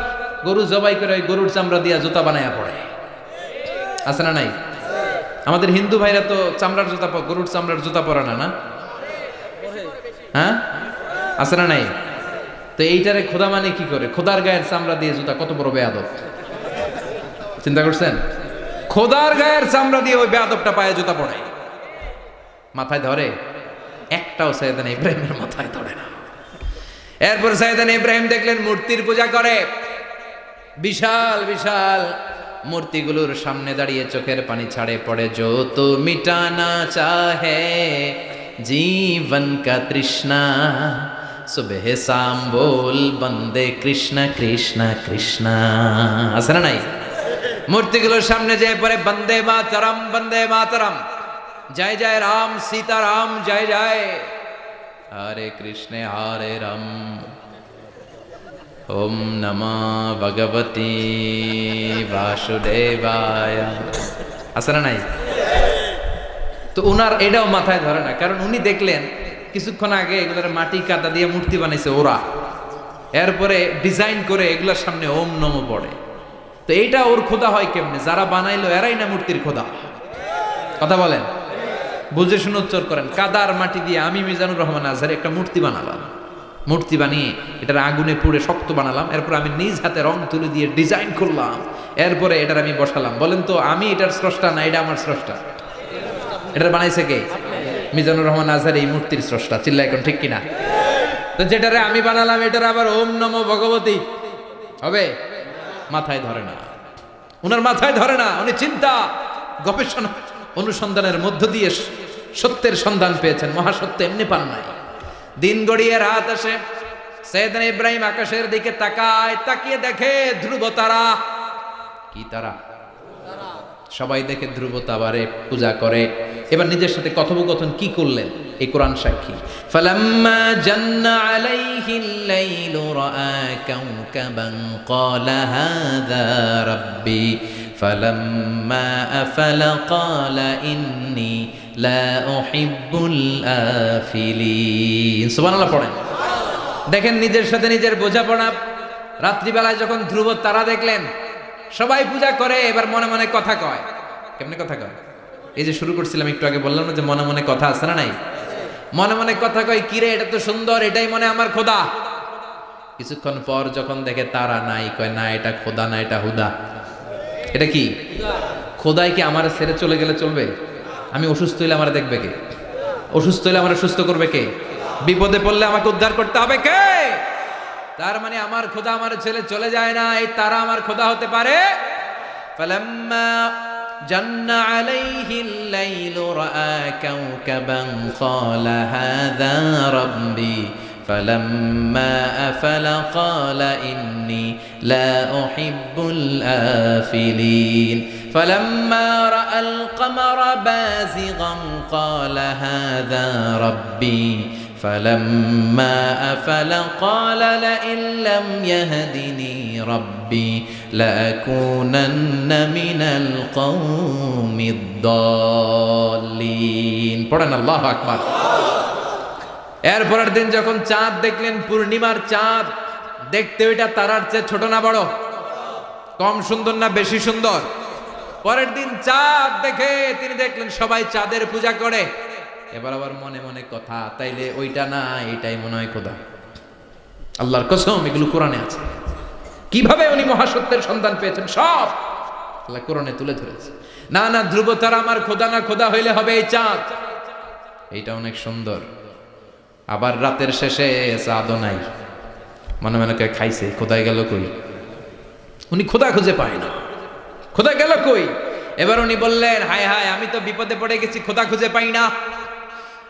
গরু জবাই করে ওই গরুর চামড়া দিয়া জুতা বানায়া পড়ে। আছে না নাই? আমাদের হিন্দু ভাইরা তো চামড়ার জুতা, গরুর চামড়ার জুতা পরে না, না? হ্যাঁ, আছে না নাই? তো এইটারে খোদা মানে কি করে? খোদার গায়ের চামড়া দিয়ে জুতা, কত বড় বেয়াদব! চিন্তা করছেন? খোদার গায়ের চামড়া দিয়ে ওই বেয়াদবটা পায়ে জুতা পড়ে। মাথায় ধরে? একটাও সাইয়েদনা ইব্রাহিমের মাথায় ধরে না। এরপর সাইয়েদনা ইব্রাহিম দেখলেন মূর্তির পূজা করে। বিশাল বিশাল মূর্তিগুলোর সামনে দাঁড়িয়ে চোখের পানি ছাড়ে পড়ে। যো তো মিটানা চাহে জীবন কা তৃষ্ণা, সুবহ শাম বল বন্দে কৃষ্ণ কৃষ্ণ কৃষ্ণ। আছে না নাই? মূর্তিগুলোর সামনে যেয়ে পড়ে বন্দে মাতরম, বন্দে মাতরম, জয় জয় রাম সীতারাম, জয় জয় হরে কৃষ্ণ হরে রাম, ওম নমঃ ভগবতে বাসুদেবায়। আছে না নাই? তো উনার এটাও মাথায় ধরে না, কারণ উনি দেখলেন কিছুক্ষণ আগে এগুলোর মাটি কাদা দিয়ে মূর্তি বানাইছে ওরা, এরপরে ডিজাইন করে এগুলোর সামনে ওম নমঃ পড়ে। তো এইটা ওর খোদা হয় কেমনে? যারা বানাইলো এরাই না মূর্তির খোদা। কথা বলেন, বুঝে শুনে উচ্চারণ করেন। কাদার মাটি দিয়ে আমি মিজানুর রহমান আজহারি একটা মূর্তি বানালাম। মূর্তি বানিয়ে এটার আগুনে পুড়ে শক্ত বানালাম, এরপর আমি নিজ হাতে রং তুলি দিয়ে ডিজাইন করলাম, এরপরে এটার আমি বসালাম। বলেন তো আমি এটার স্রষ্টা না এটা আমার স্রষ্টা? এটা বানাইছে কে? মিজানুর রহমান আজহারি এই মূর্তির স্রষ্টা। চিল্লা এখন ঠিক কিনা? তো যেটারে আমি বানালাম এটার আবার ওম নমো ভগবতী হবে? মাথায় ধরে না, উনার মাথায় ধরে না। উনি চিন্তা গবেষণা অনুসন্ধানের মধ্য দিয়ে সত্যের সন্ধান পেয়েছেন, মহাসত্য এমনি পান নাই। দিন গড়িয়ে রাত আসে, সাইয়েদনা ইব্রাহিম আকাশের দিকে তাকায়, তাকিয়ে দেখে ধ্রুব তারা। কি তারা? সবাই দেখে ধ্রুব তারারে পূজা করে। এবার নিজের সাথে কথোপকথন কি করলেন এই কোরআন সাক্ষী। ফালাম্মা জান্না আলাইহিল লাইলু রাআ কাওকাবান ক্বালা হাযা রাব্বি ফালাম্মা আফালা ক্বালা ইন্নী লা উহিব্বুল আফিলিন। সুবহানাল্লাহ পড়েন। দেখেন নিজের সাথে নিজের বোঝাপড়া। রাত্রিবেলায় যখন ধ্রুব তারা দেখলেন, সবাই পূজা করে, এবার মনে মনে কথা কয়। কেমনে কথা কয়? এই যে শুরু করছিলাম একটু আগে, বললাম না যে মনে মনে কথা আছে না নাই? মনে মনে কথা কয়, কিরে এটা তো সুন্দর, এটাই মনে আমার খোদা। কিছুক্ষণ পর যখন দেখে তারা নাই, কয় না এটা খোদা না, এটা হুদা। এটা কি? খোদাই কি আমার ছেড়ে চলে গেলে চলবে? আমি অসুস্থ হইলে আমার দেখবে কে? অসুস্থ হইলে আমার সুস্থ করবে কে? বিপদে পড়লে আমাকে উদ্ধার করতে হবে কে? তার মানে আমার খোদা আমার ছেলে চলে যায় না, এই তারা আমার খোদা হতে পারে। ফালাম্মা জান্না আলাইহিল লাইলু রাআ কাওকাবান ক্বালা হাযা রাব্বি ফালাম্মা আফালা ক্বালা ইন্নী লা উহিব্বুল আফিলিন ফালাম্মা রাআল কমারা বাযিগান ক্বালা হাযা রাব্বি فلما أفل قال لئن لم يهدني ربي لأكونن من القوم الضالين পড়েন আল্লাহু আকবার। এরপরের দিন যখন চাঁদ দেখলেন, পূর্ণিমার চাঁদ, দেখতে ওইটা তারার চেয়ে ছোট না বড়? কম সুন্দর না বেশি সুন্দর? পরের দিন চাঁদ দেখে তিনি দেখলেন সবাই চাঁদের পূজা করে। এবার আবার মনে মনে কথা, তাইলে ওইটা না এটাই মনে হয় খোদা। আল্লাহর কসম এগুলো কোরআনে আছে। কিভাবে উনি মহাসত্যের সন্ধান পেয়েছেন সব আল্লাহ কোরআনে তুলে ধরেছে। না না ধ্রুব তারা আমার খোদা না, খোদা হইলে হবে এই চাঁদ। এইটা অনেক সুন্দর। আবার রাতের শেষে চাঁদও নাই, মনে মনে কে খাইছে, খোদাই গেল কই? উনি খোদা খুঁজে পায় না, খোদা গেল কই? এবার উনি বললেন, হায় হায়, আমি তো বিপদে পড়ে গেছি, খোদা খুঁজে পাই না।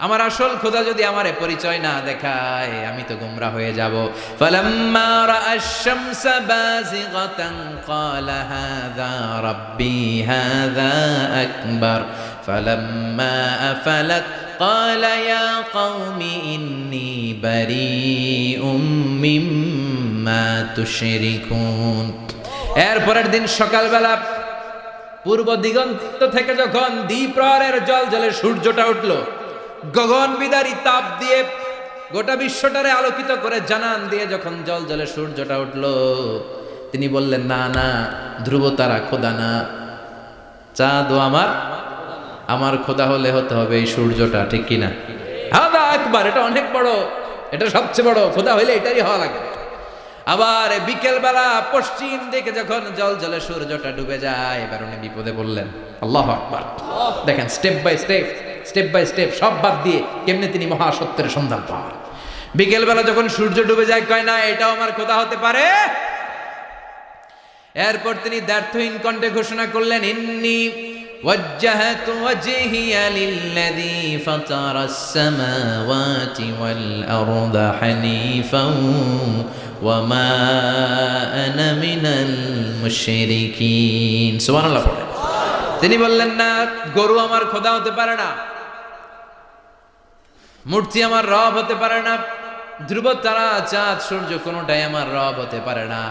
আমার আসল খোদা যদি আমারে পরিচয় না দেখায়, আমি তো গোমরা হয়ে যাব। ফালাম্মা রাআশ শামসা বাযিগাতান ক্বালা হাযা রাব্বি হাযা আকবার ফালাম্মা আফালাত ক্বালা ইয়া কওমি ইন্নী বারীউম মিম্মা তুশরিকুন। এরপরের দিন সকালবেলা পূর্ব দিগন্ত থেকে যখন দ্বিপ্রহরের জলজলে সূর্যটা উঠল, গগন বিদারী তাপ দিয়ে গোটা বিশ্বটারে আলোকিত করে জানান দিয়ে যখন জলজলে সূর্যটা উঠল, তিনি বললেন, না না ধ্রুব তারা খোদা না, চাঁদও আমার খোদা হলে হতে হবে এই সূর্যটা। ঠিক কিনা? হাদা আকবার, এটা অনেক বড়, এটা সবচেয়ে বড়, খোদা হইলে এটাই হওয়া লাগে। আবার বিকেল বেলা পশ্চিম দিকে যখন জলজলে সূর্যটা ডুবে যায়, এবার উনি বিপদে বললেন। আল্লাহু আকবার। দেখেন স্টেপ বাই স্টেপ সব বাদ দিয়ে কেমনে তিনি মহাসত্যের সন্ধান পান। বিকেল বেলা যখন সূর্য ডুবে যায়, কয় না এটাও আমার খোদা হতে পারে। এরপর তিনি দ্ব্যর্থহীন কণ্ঠে ঘোষণা করলেন, ইন্নী ওয়াজ্জাহতু ওয়াজহিয়া লিল্লাযী ফাতারাস সামাওয়াতি ওয়াল আরদা হানিফান ওয়া মা আনা মিনাল মুশরিকিন। সুবহানাল্লাহ পড়ে। তিনি বললেন, না গরু আমার খোদা হতে পারে না, মূর্তি আমার রব হতে পারে না, ধ্রুব তারা চাঁদ সূর্য কোনোটাই আমার রব হতে পারে না।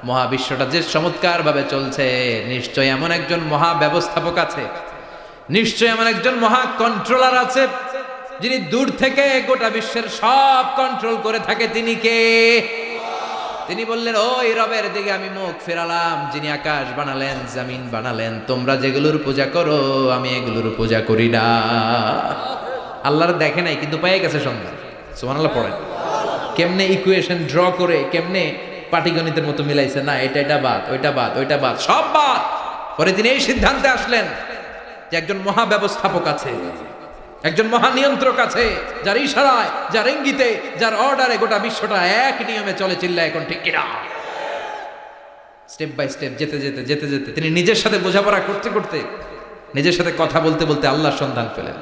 মহাবিশ্বটা যে চমৎকার ভাবে চলছে, নিশ্চয় এমন একজন মহা ব্যবস্থাপক আছে, নিশ্চয় এমন একজন মহা কন্ট্রোলার আছে, যিনি দূর থেকে গোটা বিশ্বের সব কন্ট্রোল করে থাকে। তিনি কে? তিনি বললেন, ওই রবের দিকে আমি মুখ ফেরালাম যিনি আকাশ বানালেন, জমিন বানালেন। তোমরা যেগুলোর পূজা করো আমি এগুলোর পূজা করি না। আল্লাহর দেখে নাই কিন্তু পেয়ে গেছে সন্ধান। সুবহানাল্লাহ পড়েন। কেমনে ইকুয়েশন ড্র করে, কেমনে পাটিগণিতের মতো মিলাইছে, না এটা বাদ, ওইটা বাদ, ওইটা বাদ, সব বাদ। পরে তিনি এই সিদ্ধান্তে আসলেন যে একজন মহা ব্যবস্থাপক আছে, একজন মহা নিয়ন্ত্রক আছে, যার ইশারায়, যার ইঙ্গিতে, যার অর্ডারে গোটা বিশ্বটা এক নিয়মে চলে। চিল্লায় এখন ঠিক কিনা? স্টেপ বাই স্টেপ যেতে যেতে যেতে যেতে তিনি নিজের সাথে বোঝাপড়া করতে করতে, নিজের সাথে কথা বলতে বলতে আল্লাহর সন্ধান পেলেন।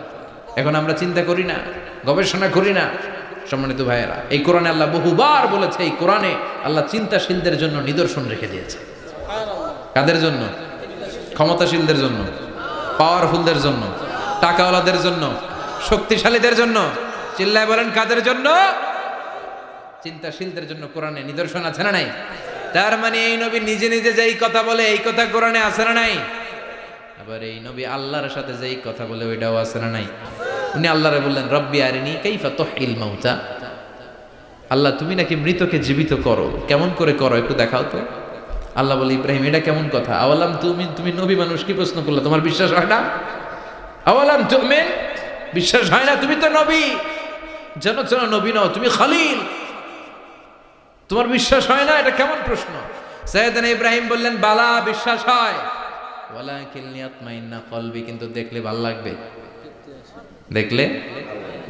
এখন আমরা চিন্তা করি না, গবেষণা করি না। সম্মানিত ভাইয়েরা, এই কোরআনে আল্লাহ বহুবার বলেছে, এই কোরআনে আল্লাহ চিন্তাশীলদের জন্য নিদর্শন রেখে দিয়েছে। কাদের জন্য? ক্ষমতাশীলদের জন্য, পাওয়ারফুলদের জন্য, টাকাওয়ালাদের জন্য, শক্তিশালীদের জন্য। চিল্লায় বলেন কাদের জন্য? চিন্তাশীলদের জন্য কোরআনে নিদর্শন আছে না নাই? তার মানে এই নবী নিজে নিজে যেই কথা বলে এই কথা কোরআনে আছে না নাই? আবার এই নবী আল্লাহর সাথে যেই কথা বলে ওইটাও আছে না নাই? উনি আল্লাহরে বললেন, রব্বি আরিনি কাইফা তুহিল মাউতা। আল্লাহ তুমি নাকি মৃতকে জীবিত করো, কেমন করে করো একটু দেখাও তো। আল্লাহ বলে, ইব্রাহিম এটা কেমন কথা? আওয়ালাম তুমি নবী মানুষ, কি প্রশ্ন করলে? তোমার বিশ্বাস হয় না? আওয়ালাম তুমিন, বিশ্বাস হয় না? তুমি তো নবী, জানো নবী নও, তুমি খলিল, তোমার বিশ্বাস হয় না? এটা কেমন প্রশ্ন? সাইয়েদনা ইব্রাহিম বললেন, বালা, বিশ্বাস হয়, ওয়ালাকিন লিয়াতমাইন্না কলবি, কিন্তু দেখলে ভাল লাগবে, দেখলে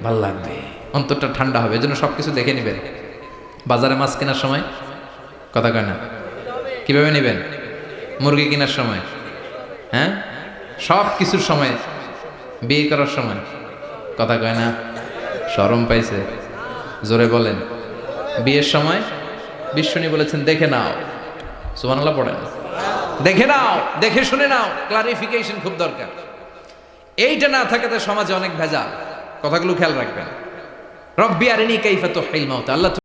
ভাল লাগবে, অন্তরটা ঠান্ডা হবে। এজন্য সবকিছু দেখে নেবেন। বাজারে মাছ কেনার সময় কথা কয় না, কিভাবে নেবেন? মুরগি কেনার সময়, হ্যাঁ, সব কিছুর সময়, বিয়ে করার সময় কথা কয় না, শরম পাইছে, জোরে বলেন। বিয়ের সময় বিশ্বনী বলেছেন, দেখে নাও। সুবহানাল্লাহ পড়েন। দেখে নাও, দেখে শুনে নাও, ক্লারিফিকেশন খুব দরকার। এইটা না থাকাতে সমাজে অনেক ভেজাল। কথাগুলো খেয়াল রাখবেন। রব্বি আরিনি কাইফা তুহিল মাউতা, আল্লাহ